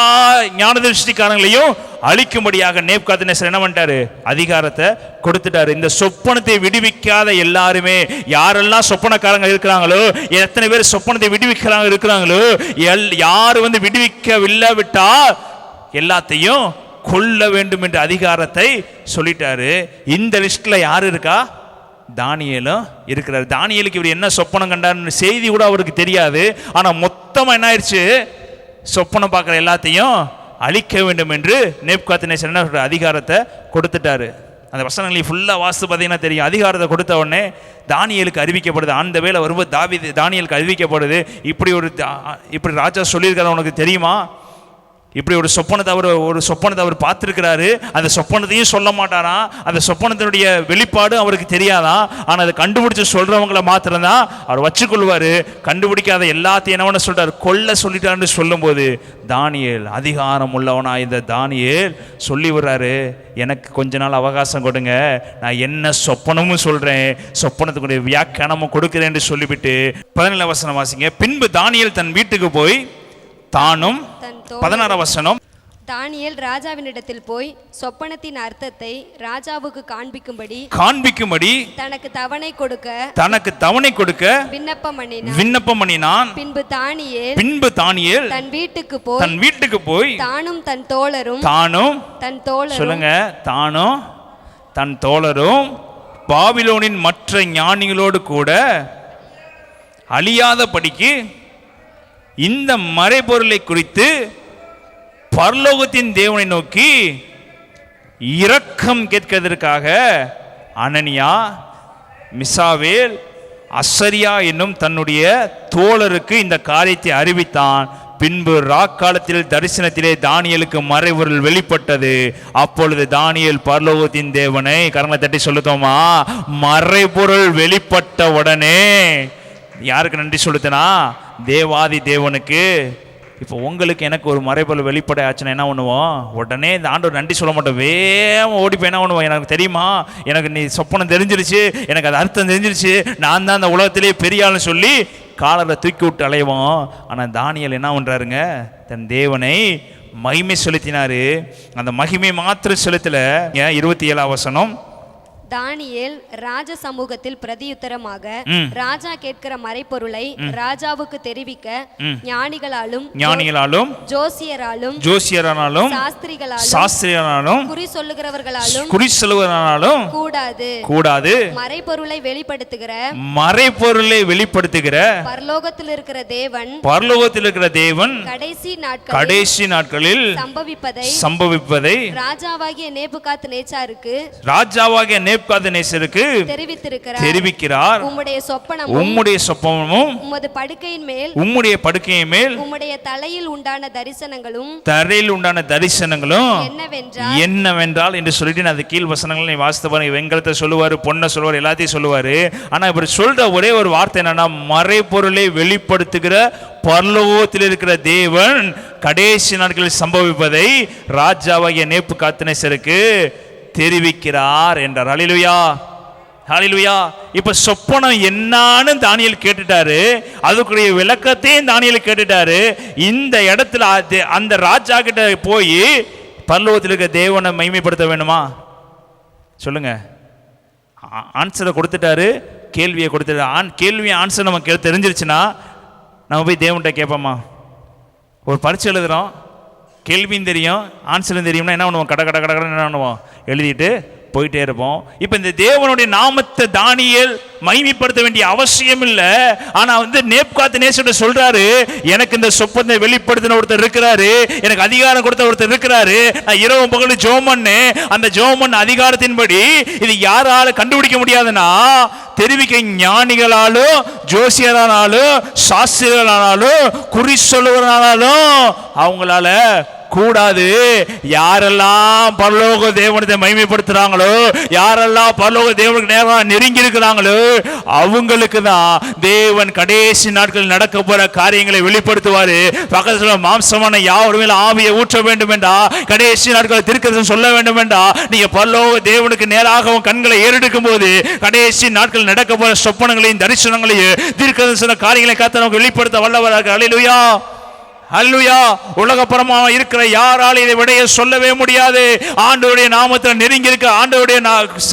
Speaker 1: ஞானதிருஷ்டிக்காரங்களையும் அழிக்கும்படியாக நேப்காத்நேசர் என்ன பண்ணிட்டாரு, அதிகாரத்தை கொடுத்துட்டாரு. இந்த சொப்பனத்தை விடுவிக்காத எல்லாருமே, யாரெல்லாம் சொப்பனக்காரங்க இருக்கிறாங்களோ, எத்தனை பேர் சொப்பனத்தை இருக்கிறாங்களோ, யாரு வந்து விடுவிக்கவில்லை விட்டா எல்லாத்தையும் கொல்ல வேண்டும் என்ற அதிகாரத்தை சொல்லிட்டாரு. இந்த லிஸ்ட்ல யாரு இருக்கா? தானியேலும் இருக்கிறார். தானியேலுக்கு இவர் என்ன சொப்பனம் கண்டார்னு செய்தி கூட அவருக்கு தெரியாது. ஆனால் மொத்தமாக என்ன ஆயிடுச்சு, சொப்பனம் பார்க்குற எல்லாத்தையும் அழிக்க வேண்டும் என்று நேப்காத்நேசர் என்ன அதிகாரத்தை கொடுத்துட்டாரு. அந்த வசனங்களை ஃபுல்லாக வாசித்து பார்த்தீங்கன்னா தெரியும். அதிகாரத்தை கொடுத்த உடனே தானியேலுக்கு அறிவிக்கப்படுது. அந்த வேளை வரும்போது தானியேலுக்கு அறிவிக்கப்படுது, இப்படி ராஜா சொல்லியிருக்காரு, உனக்கு தெரியுமா, இப்படி ஒரு சொப்பனத்தை அவர் பார்த்துருக்கிறாரு. அந்த சொப்பனத்தையும் சொல்ல மாட்டாராம், அந்த சொப்பனத்தினுடைய வெளிப்பாடு அவருக்கு தெரியாதான். ஆனால் அதை கண்டுபிடிச்சு சொல்றவங்களை மாத்திரம்தான் அவர் வச்சுக்கொள்வார். கண்டுபிடிக்காத எல்லாத்தையும் என்னவென்னு சொல்றாரு, கொல்ல சொல்லிட்டாருன்னு சொல்லும்போது தானியேல் அதிகாரம் உள்ளவனா இந்த தானியேல் சொல்லி விடுறாரு, எனக்கு கொஞ்ச நாள் அவகாசம் கொடுங்க, நான் என்ன சொப்பனமும் சொல்றேன், சொப்பனத்துக்குடைய வியாக்கியானமும் கொடுக்கிறேன் என்று சொல்லிவிட்டு 17 வசனம் வாசிங்க. பின்பு தானியேல் தன் வீட்டுக்கு போய் தானும் 16 வசனம்.
Speaker 2: தானியேல் ராஜாவினிடத்தில் போய் சொப்பனத்தின் அர்த்தத்தை ராஜாவுக்கு காண்பிக்கும்படி
Speaker 1: தனக்கு தவணை கொடுக்க விண்ணப்பம் பண்ணினான். பின்பு தானியேல் தன் வீட்டுக்கு போய் தானும் தன் தோழரும் பாபிலோனின் மற்ற ஞானிகளோடு கூட அழியாதபடிக்கு இந்த மறைபொருளை குறித்து பரலோகத்தின் தேவனை நோக்கி இரக்கம் கேட்கிறதற்காக அனனியா, மிசாவேல், அசரியா என்னும் தன்னுடைய தோழருக்கு இந்த காரியத்தை அறிவித்தான். பின்பு ராக்காலத்தில் தரிசனத்திலே தானியேலுக்கு மறைபொருள் வெளிப்பட்டது. அப்பொழுது தானியேல் பரலோகத்தின் தேவனை கரங்களை தட்டி சொல்லுதோமா, மறைபொருள் வெளிப்பட்ட உடனே யாருக்கு நன்றி சொல்லுத்தனா? தேவாதி தேவனுக்கு. இப்போ உங்களுக்கு எனக்கு ஒரு மறைபொருள் வெளிப்பட ஆச்சுன்னா என்ன பண்ணுவோம்? உடனே இந்த ஆண்டவர் நன்றி சொல்ல மாட்டோம், வேகம் ஓடி போய் என்ன பண்ணுவோம், எனக்கு தெரியுமா, எனக்கு நீ சொப்பனம் தெரிஞ்சிருச்சு, எனக்கு அது அர்த்தம் தெரிஞ்சிருச்சு, நான் தான் அந்த உலகத்திலே பெரிய ஆள்னு சொல்லி காலரை தூக்கி விட்டு அலைவோம். ஆனால் தானியேல் என்ன பண்ணுறாருங்க, தன் தேவனை மகிமை செலுத்தினாரு. அந்த மகிமை மாத்திரம் செலுத்தல. 27 வசனம்.
Speaker 2: தானியேல் ராஜ சமூகத்தில் பிரதியுத்தரமாக ராஜா கேட்கிற மறைபொருளை ராஜாவுக்கு தெரிவிக்க ஞானிகளாலும் ஜோசியராலும் சாஸ்திரிகளாலும் குறி சொல்லுகிறவர்களாலும் கூடாது மறைபொருளை வெளிப்படுத்துகிற பரலோகத்தில் இருக்கிற தேவன் கடைசி நாட்களில் சம்பவிப்பதை ராஜாவாகிய நேபுகாத்நேச்சாருக்கு
Speaker 1: தெரிவிக்கிறார். உம்முடைய சொப்பனமும் உம்முடைய படுக்கையின் மேல்
Speaker 2: உம்முடைய தலையில் உண்டான
Speaker 1: தரிசனங்களும் என்னவென்றால் என்று சொல்லிட்டு அது கீழ் வசனங்களை வாசித்து பாருங்க. வெங்கலத்தை சொல்லுவாரு, பொண்ணை சொல்லுவார், எல்லாத்தையும் சொல்லுவாரு. ஆனா இவர் சொல்ற ஒரே ஒரு வார்த்தை என்னன்னா, மறைபொருளை வெளிப்படுத்துகிற பரலோகத்தில் இருக்கிற தேவன் கடைசி நாட்களில் சம்பவிப்பதை ராஜாவாகிய நேபுகாத்நேசருக்கு தெரிவிக்கிறார் என்றார். ஹல்லேலூயா, ஹல்லேலூயா. இப்ப சொப்பனம் என்னன்னு தானியேல் கேட்டுட்டாரு, அதுக்குரிய விளக்கத்தையும் தானியேல் கேட்டுட்டாரு. இந்த இடத்துல அந்த ராஜா கிட்ட போய் பரலோகத்தில் இருக்க தேவனை மகிமைப்படுத்த வேணுமா? சொல்லுங்க. ஆன்சரை கொடுத்துட்டாரு, கேள்வியை கொடுத்துட்டாரு. கேள்வி ஆன்சர் நமக்கு தெரிஞ்சிருச்சுன்னா நம்ம போய் தேவன்கிட்ட கேட்போமா? ஒரு பரீட்சை எழுதுகிறோம், கேள்வியும் தெரியும் ஆன்சரும் தெரியும்னா என்ன பண்ணுவோம்? கட கட கடன்னு என்ன பண்ணுவோம்? எழுதிட்டு போயிட்டே இருப்போம். இப்போ இந்த தேவனுடைய நாமத்தை தானியேல் மகிமைப்படுத்த வேண்டிய அவசியம் இல்லை. ஆனால் நேபுகாத்நேசர் சொல்றாரு, எனக்கு இந்த சொப்பனத்தை வெளிப்படுத்தின ஒருத்தர் இருக்கிறாரு, எனக்கு அதிகாரம் கொடுத்த ஒருத்தர் இருக்கிறாரு. நான் இரவு பகல் ஜெபம் பண்ணேன். அந்த ஜெபம் பண்ண அதிகாரத்தின்படி இது யாரால கண்டுபிடிக்க முடியாதுன்னா, தெரிவிக்க ஞானிகளாலும் ஜோசியரானாலும் சாஸ்திரிகளானாலும் குறி சொல்லுவரானாலும் அவங்களால கூடாது. யாரெல்லாம் பரலோக தேவனத்தை மகிமைப்படுத்துறாங்களோ, யாரெல்லாம் பரலோக தேவனுக்கு நேரம் நெருங்கி இருக்கிறாங்களோ அவங்களுக்கு தான் தேவன் கடைசி நாட்கள் நடக்க போற காரியங்களை வெளிப்படுத்துவாரு. பக்கத்துல மாம்சமான யாவருமே ஆவியை ஊற்ற வேண்டும் என்றா, கடைசி நாட்களை தீர்க்கதரிசனம் சொல்ல வேண்டும் என்றா, நீங்க பரலோக தேவனுக்கு நேராக கண்களை ஏறெடுக்கும் போது கடைசி நாட்கள் நடக்க போற சொப்பனங்களையும் தரிசனங்களையும் தீர்க்கதரிசன காரியங்களை கர்த்தர் நமக்கு வெளிப்படுத்த வல்லவராக. ஹல்லேலூயா, ஹல்லேலூயா. உலகபரமாக இருக்கிற யாராலும் இதை விடைய சொல்லவே முடியாது. ஆண்டவருடைய நாமத்தில் நெருங்கி இருக்க, ஆண்டவருடைய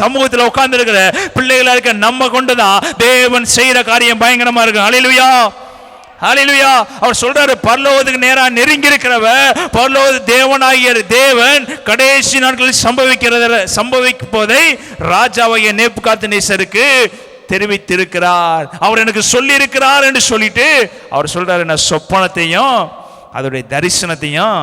Speaker 1: சமூகத்தில் உட்கார்ந்து இருக்கிற பிள்ளைகளா இருக்க நம்ம கொண்டுதான் தேவன் செய்யற காரியம் பயங்கரமா இருக்கு. ஹல்லேலூயா, ஹல்லேலூயா. அவர் சொல்றாரு, பரலோகத்துக்கு நேரா நெருங்கி இருக்கிறவர், பரலோக தேவனாகிய தேவன் கடைசி நாட்களில் சம்பவிக்கும் போதை ராஜாவாகிய நேபுகாத்நேசருக்கு தெரிவித்திருக்கிறார். அவர் எனக்கு சொல்லி இருக்கிறார் என்று சொல்லிட்டு அவர் சொல்றாரு, நான் சொப்பனத்தையும் அதோடைய தரிசனத்தையும்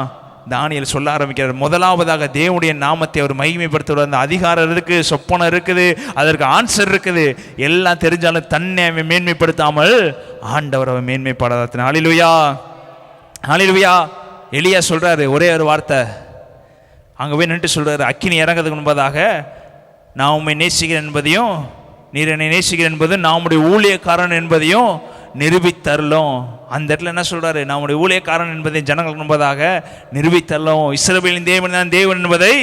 Speaker 1: தானியேல் சொல்ல ஆரம்பிக்கிறார். முதலாவதாக தேவனுடைய நாமத்தை அவர் மகிமைப்படுத்துவார். அந்த அதிகாரம் இருக்கு, சொப்பனம் இருக்குது, அதற்கு ஆன்சர் இருக்குது. எல்லாம் தெரிஞ்சாலும் தன்னை மேன்மைப்படுத்தாமல் ஆண்டவர் அவர் மேன்மைப்படாத. ஹல்லேலூயா, ஹல்லேலூயா. எலியா சொல்றாரு ஒரே ஒரு வார்த்தை, அங்க போய் நின்று சொல்றாரு, அக்கினி இறங்கிறதுக்கு முன்பதாக நான் உண்மை நேசிக்கிறேன் என்பதையும் நீர் என்னை நேசிக்கிறேன் என்பதும் நம்முடைய ஊழியக்காரன் என்பதையும் நிரூபித்தரலும். அந்த இடத்துல என்ன சொல்றாரு? நம்முடைய ஊழியக்காரன் என்பதை ஜனங்களுக்கு முன்பதாக நிரூபித்தரலும், இஸ்ரவேலின் தேவன் தான் தேவன் என்பதை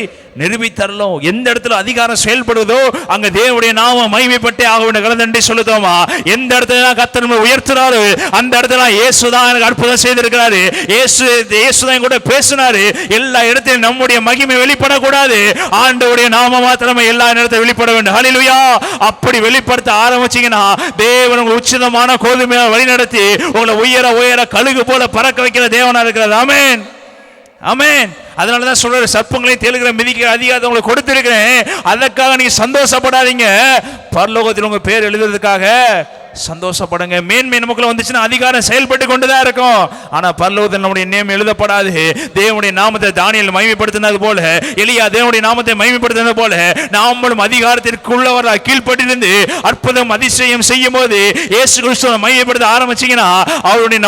Speaker 1: நிரூபித்தரலும். எந்த இடத்துல அதிகாரம் செயல்படுவதோ அங்க தேவனுடைய நாம மகிமைப்பட்டே ஆக வேண்டிய கலந்தண்டி சொல்லுதோமா? எந்த இடத்துல கர்த்தர் உயர்த்துறாரு அந்த இடத்துல இயேசுதான் எனக்கு அற்புதம் செய்திருக்கிறாரு, இயேசுதான் கூட பேசினாரு. எல்லா இடத்திலும் நம்முடைய மகிமை வெளிப்படக்கூடாது, ஆண்டவருடைய நாம மாத்திரமே எல்லா இடத்திலும் வெளிப்பட வேண்டும். ஹல்லேலூயா. அப்படி வெளிப்படுத்த ஆரம்பிச்சீங்கன்னா தேவன் உங்கள் உச்சிதமான கோதுமையை வழிநடத்தி உங்களை உயர உயர கழுகு போல பறக்க வைக்கிற தேவனா இருக்கிறார். ஆமென், ஆமென். அதனாலதான் சொல்ற, சர்ப்பங்களையும் தேளுகிற மிதிக்கிற அதிகாரத்தை உங்களுக்கு கொடுத்திருக்கிறேன். அதற்காக நீங்க சந்தோஷப்படாதீங்க, பரலோகத்தில் உங்க பேர் எழுதுறதுக்காக சந்தோஷப்படுங்க. மேன்மை நமக்குள்ள வந்துச்சுன்னா அதிகாரம் செயல்பட்டு கொண்டுதான் இருக்கும். ஆனா பரலோகத்தில் நம்முடைய நேம் எழுதப்படாது. தேவனுடைய நாமத்தை தானியேல் மகிமைப்படுத்தினது போல, எலியா தேவனுடைய நாமத்தை மகிமைப்படுத்தினது போல, நாமளும் அதிகாரத்திற்குள்ளவராக கீழ்ப்பட்டிருந்து அற்புதம் அதிசயம் செய்யும் போது இயேசு கிறிஸ்துவை மகிமைப்படுத்த ஆரம்பிச்சீங்கன்னா அவருடைய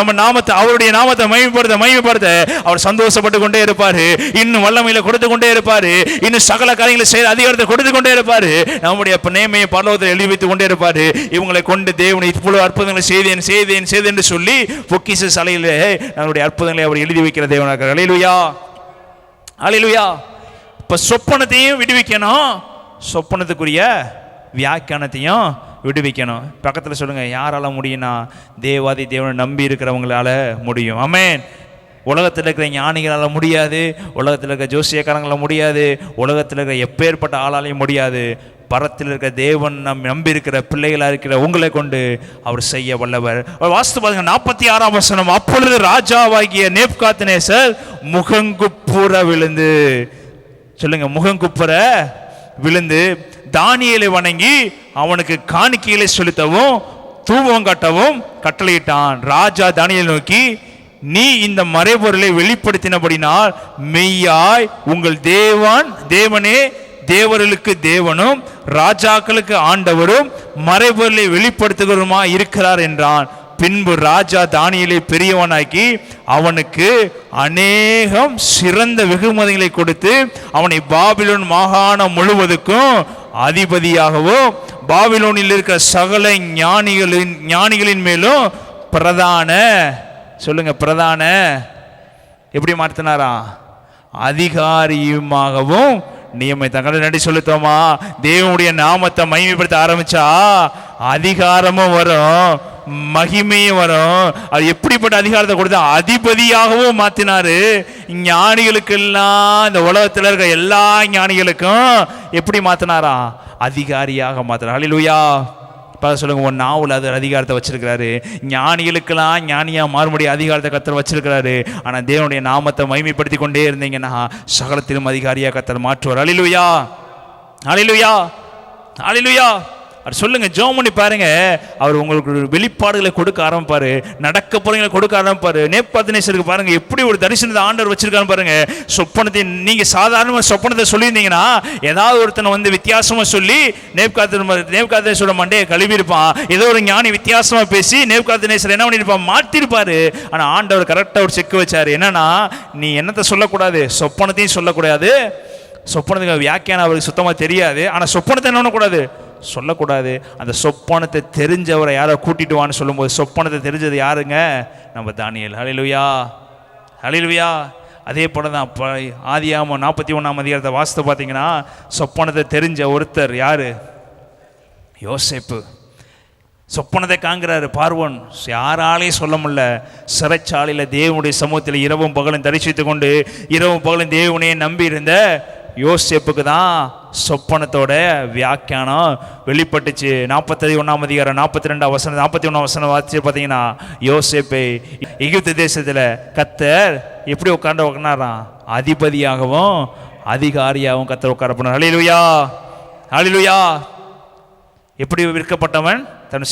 Speaker 1: நாமத்தை மகிமைப்படுத்த அவர் சந்தோஷப்பட்டு கொண்டே இருப்பாரு. இன்னும் வல்லமையில கொடுத்து கொண்டே இருப்பாரு. இன்னும் சகல காரியங்களை செய்ய அதிகாரத்தை கொடுத்து கொண்டே இருப்பாரு. நம்முடைய நேமையை பரலோகத்தில் எழுதி வைத்துக் கொண்டே இருப்பாரு. இவங்களை கொண்டு தேவனை இவ்வளவு அற்புதங்களை செய்தேன் என்று சொல்லி பொக்கிஷ சாலையில் நம்முடைய அற்புதங்களை அவர் எழுதி வைக்கிற தேவனாக. ஹல்லேலூயா, ஹல்லேலூயா. இப்ப சொப்பனத்தையும் விடுவிக்கணும், சொப்பனத்துக்குரிய வியாக்கியானத்தையும் விடுவிக்கணும். பக்கத்தில் சொல்லுங்க, யாரால முடியும்னா தேவாதி தேவனை நம்பி இருக்கிறவங்களால முடியும். ஆமென். உலகத்தில் இருக்கிற ஞானிகளால் முடியாது, உலகத்தில் இருக்கிற ஜோசியக்காரங்களால் முடியாது, உலகத்தில் இருக்கிற எப்பேற்பட்ட ஆளாலையும் முடியாது. பரத்தில் இருக்கிற தேவன் நம்பி இருக்கிற பிள்ளைகளாக இருக்கிற உங்களை கொண்டு அவர் செய்ய வல்லவர். வாஸ்து பாருங்க, 46ஆம் வசனம். அப்பொழுது ராஜாவாகிய நேபுகாத்நேசர் முகங்குப்புற விழுந்து, சொல்லுங்க, முகங்குப்புற விழுந்து தானியேலை வணங்கி அவனுக்கு காணிக்கைகளை செலுத்தவும் தூபம் காட்டவும் கட்டளையிட்டான். ராஜா தானியேலை நோக்கி, நீ இந்த மறைபொருளை வெளிப்படுத்தினபடினால் மெய்யாய் உங்கள் தேவனே தேவர்களுக்கு தேவனும் ராஜாக்களுக்கு ஆண்டவரும் மறைபொருளை வெளிப்படுத்துகிறவருமா இருக்கிறார் என்றான். பின்பு ராஜா தானியேலை பெரியவனாக்கி அவனுக்கு அநேகம் சிறந்த வெகுமதிகளை கொடுத்து அவனை பாபிலோன் மாகாணம் முழுவதுக்கும் அதிபதியாகவும் பாபிலோனில் இருக்கிற சகல ஞானிகளின் மேலும் பிரதான, சொல்லுங்க, பிரதான எப்படி மாற்றினாரா? அதிகாரியுமாகவும் நியமித்தாங்க. நன்றி சொல்லுத்தோமா. தேவனுடைய நாமத்தை மகிமைப்படுத்த ஆரம்பிச்சா அதிகாரமும் வரும், மகிமையும் வரும். அது எப்படிப்பட்ட அதிகாரத்தை கொடுத்தா அதிபதியாகவும் மாத்தினாரு. ஞானிகளுக்கெல்லாம், இந்த உலகத்தில் இருக்க எல்லா ஞானிகளுக்கும் எப்படி மாத்தினாரா? அதிகாரியாக மாத்தினார். ஹல்லேலூயா. சொல்லுங்க, ஒரு நாவல் அது அதிகாரத்தை வச்சிருக்கிறாரு. ஞானிகளுக்கெல்லாம் ஞானியா மாறுபடிய அதிகாரத்தை கர்த்தர் வச்சிருக்கிறாரு. ஆனா தேவனுடைய நாமத்தை மகிமைப்படுத்தி கொண்டே இருந்தீங்கன்னா சகலத்திலும் அதிகாரியா கர்த்தர் மாற்றுவார். ஹல்லேலூயா, ஹல்லேலூயா, ஹல்லேலூயா. அது சொல்லுங்க, ஜெபம் பண்ணி பாருங்க. அவர் உங்களுக்கு வெளிப்பாடுகளை கொடுக்க ஆரம்பிப்பாரு, நடக்க போறீங்களை கொடுக்க ஆரம்பிப்பாரு. நேபுகாத்நேசருக்கு பாருங்க எப்படி ஒரு தரிசனத்தை ஆண்டவர் வச்சிருக்காரு பாருங்க. சொப்பனத்தை நீங்க சாதாரண சொப்பனத்தை சொல்லியிருந்தீங்கன்னா ஏதாவது ஒருத்தனை வந்து வித்தியாசமா சொல்லி நேபுகாத்நேசரோட மண்டையை கழுவி இருப்பான். ஏதோ ஒரு ஞானி வித்தியாசமா பேசி நேபுகாத்நேசர் என்ன பண்ணிருப்பான்? மாற்றிருப்பாரு. ஆனா ஆண்டவர் கரெக்டா ஒரு செக் வச்சாரு. என்னன்னா, நீ என்னத்தை சொல்லக்கூடாது? சொப்பனத்தையும் சொல்லக்கூடாது. சொப்பனத்துக்கு வியாக்கியானம் அவருக்கு சுத்தமா தெரியாது. ஆனா சொப்பனத்தை என்ன பண்ணக்கூடாது? சொல்லக்கூடாது. அந்த சொப்பனத்தை தெரிஞ்சவரை யாரோ கூட்டிட்டு வான்னு சொல்லும்போது சொப்பனத்தை தெரிஞ்சது யாருங்க? நம்ம தானியேல். ஹல்லேலூயா, ஹல்லேலூயா. அதே போல தான் ஆதியாகமம் 41ஆம் அதிகாரத்தை வாசித்து பார்த்தீங்கன்னா சொப்பனத்தை தெரிஞ்ச ஒருத்தர் யாரு? யோசேப்பு. சொப்பனத்தை காண்கிறாரு பார்வோன், யாராலையும் சொல்ல முடியல. சிறைச்சாலையில் தேவனுடைய சமூகத்தில் இரவும் பகலும் தரிசித்து கொண்டு இரவும் பகலும் தேவனையே நம்பி இருந்த யோசேப்புக்கு தான் சொப்பனத்தோட வியாக்கியானம் வெளிப்பட்டுச்சு. 41ஆம் அதிகாரம் 42ஆம் வசனம் 41ஆம் வசனம் வாசிச்சு பார்த்தீங்கன்னா யோசேப்பை எகிப்து தேசத்தில் கர்த்தர் எப்படி உட்காராம்? அதிபதியாகவும் அதிகாரியாகவும் கர்த்தர் உட்கார பண்ணார். ஹல்லேலூயா, ஹல்லேலூயா. எப்படி விற்கப்பட்டவன்? தன்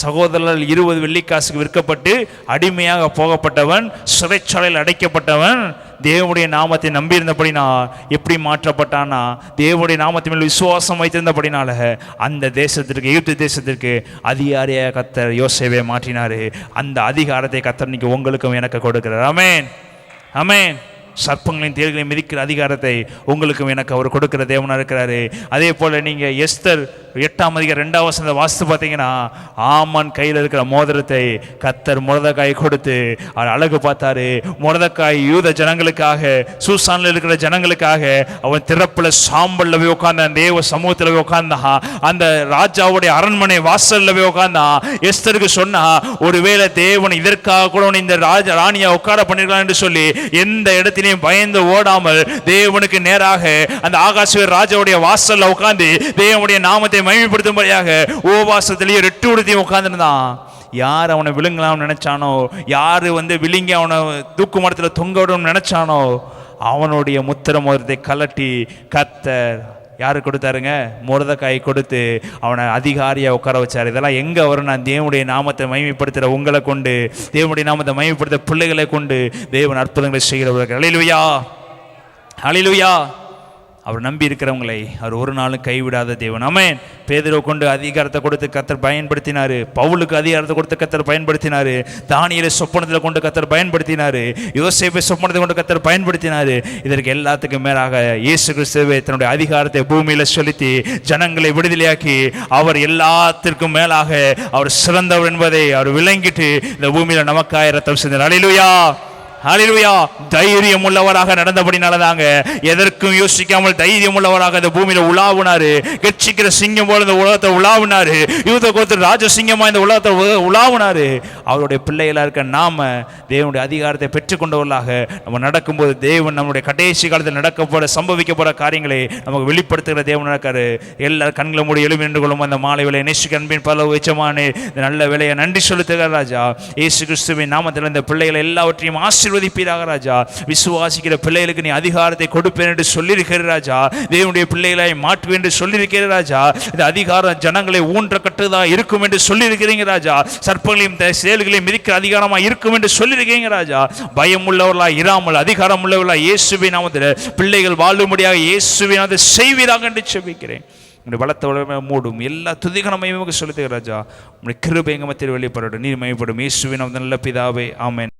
Speaker 1: சகோதரர்கள் 20 வெள்ளிக்காசுக்கு விற்கப்பட்டு அடிமையாக போகப்பட்டவன், சிறைச்சாலையில் அடைக்கப்பட்டவன், தேவனுடைய நாமத்தை நம்பியிருந்தபடினா எப்படி மாற்றப்பட்டானா? தேவனுடைய நாமத்தின் மேல் விசுவாசம் வைத்திருந்தபடினால அந்த தேசத்திற்கு, எகிப்து தேசத்திற்கு அதிகாரியாக கர்த்தர் யோசேப்பை மாற்றினாரு. அந்த அதிகாரத்தை கர்த்தர் இன்னைக்கு உங்களுக்கும் எனக்கு கொடுக்கிறார். ஆமென், ஆமென். சர்ப்பங்களையும் தேள்களையும் மிதிக்கிற அதிகாரத்தை உங்களுக்கும் எனக்கு அவர் கொடுக்கிற தேவனா இருக்கிறாரு. அதே போல நீங்க எஸ்தர் 8ஆம் அதிகாரம் 2ஆம் வசனத்தை வாசித்து பார்த்தீங்கன்னா ஆமான் கையில் இருக்கிற மோதிரத்தை கர்த்தர் மொர்தெகாய் கொடுத்து அவர் அழகு பார்த்தாரு. மொர்தெகாய் யூத ஜனங்களுக்காக, சூசானில் இருக்கிற ஜனங்களுக்காக அவன் திறப்புல சாம்பல்ல போய் உட்கார்ந்தான், தேவ சமூகத்தில் போய் உட்கார்ந்தான், அந்த ராஜாவுடைய அரண்மனை வாசல்ல போய் உட்கார்ந்தான். எஸ்தருக்கு சொன்னா, ஒருவேளை தேவன் இதற்காக கூட இந்த ராணியா உட்கார பண்ணிருக்கலாம் என்று சொல்லி எந்த இடத்துல பயந்து ஓடாமல் தேவனுக்கு நேராக அந்த ஆகாஸ்வர ராஜாவுடைய வாசல்ல உட்கார்ந்து தேவனுடைய நாமத்தை மகிமைப்படுத்தும்படியாக உபவாசத்திலேயே ரெட்டு உடுத்தி உட்கார்ந்துருந்தான். யார் அவனை விழுங்கலாம்னு நினைச்சானோ, யாரு வந்து விழுங்கி அவனை தூக்கு மரத்தில் தொங்க விடணும்னு நினைச்சானோ அவனுடைய முத்திர மோதிரத்தை கலட்டி கர்த்தர் யாரு கொடுத்தாருங்க? மொர்தெகாய் கொடுத்து அவனை அதிகாரியாக உட்கார வச்சார். இதெல்லாம் எங்கே வரும்? நான் தேவனுடைய நாமத்தை மகிமைப்படுத்துகிற உங்களை கொண்டு, தேவனுடைய நாமத்தை மகிமைப்படுத்த பிள்ளைகளை கொண்டு தேவன் அற்புதங்களை செய்கிறவர்கள். ஹல்லேலூயா, ஹல்லேலூயா. அவர் நம்பி இருக்கிறவங்களை அவர் ஒரு நாளும் கைவிடாத தேவன். ஆமென். பேதுருவை கொண்டு அதிகாரத்தை கொடுத்து கர்த்தர் பயன்படுத்தினாரு. பவுலுக்கு அதிகாரத்தை கொடுத்து கர்த்தர் பயன்படுத்தினாரு. தானியேலை சொப்பனத்தில் கொண்டு கர்த்தர் பயன்படுத்தினாரு. யோசேப்பை சொப்பனத்தை கொண்டு கர்த்தர் பயன்படுத்தினாரு. இதற்கு எல்லாத்துக்கும் மேலாக இயேசு கிறிஸ்துவை தன்னுடைய அதிகாரத்தை பூமியில செலுத்தி ஜனங்களை விடுதலையாக்கி அவர் எல்லாத்திற்கும் மேலாக அவர் சிறந்தவர் என்பதை அவர் விளங்கிட்டு இந்த பூமியில நமக்காக ரத்தம் சிந்தினார். ஹல்லேலூயா, ஹல்லேலூயா. தைரியம் உள்ளவராக நடந்தபடினாலதாங்க, எதற்கும் யோசிக்காமல் தைரியம் உள்ளவராக இந்த பூமியில உலாவுனாரு. கட்சிக்கிற சிங்கம் போல இந்த உலகத்தை உலாவுனாரு. யூத கோத்திர ராஜசிங்கமா இந்த உலகத்தை உலாவுனாரு. அவருடைய பிள்ளைகளா இருக்க நாம தேவனுடைய அதிகாரத்தை பெற்றுக்கொண்டவர்களாக நம்ம நடக்கும்போது தேவன் நம்முடைய கடைசி காலத்தில் நடக்க போற சம்பவிக்க போற காரியங்களை நமக்கு வெளிப்படுத்துகிற தேவன் இருக்காரு. எல்லாரும் கண்களை மூடி எழுப்பி நின்று கொள்ளும் அந்த மாலை வேலை நேசிக்க அன்பின் பல உச்சமானே இந்த நல்ல வேலையை நன்றி செலுத்துகிற ராஜா இயேசு கிறிஸ்துவின் நாமத்தில் இந்த பிள்ளைகளை எல்லாவற்றையும் ஆசீர்வதிப்பீராக ராஜா. விசுவாசிக்கிற பிள்ளைகளுக்கு நீ அதிகாரத்தை கொடுப்பேன் என்று சொல்லியிருக்கிற ராஜா. தேவனுடைய பிள்ளைகளை மாற்றுவேன் என்று சொல்லியிருக்கிற ராஜா. இந்த அதிகாரம் ஜனங்களை ஊன்ற கட்டுதா இருக்கும் என்று சொல்லியிருக்கிறீங்க ராஜா. சர்ப்பங்களையும் செயல்களையும் மிதிக்கிற அதிகாரமா இருக்கும் என்று சொல்லியிருக்கீங்க ராஜா. பயம் உள்ளவர்களா இராமல் அதிகாரம் உள்ளவர்களா இயேசுவின் நாமத்தில் பிள்ளைகள் வாழும்படியாக இயேசுவின் நாமத்தை செய்வீராக என்று செபிக்கிறேன். உங்களுடைய பலத்த மூடும் எல்லா துதிகரமையும் செலுத்துகிற ராஜா. உங்களுடைய கிருபை எங்க மத்தியில் வெளிப்படட்டும். நீர் மகிமைப்படும். இயேசுவின் நாமத்தில் நல்ல பிதாவே, ஆமென்.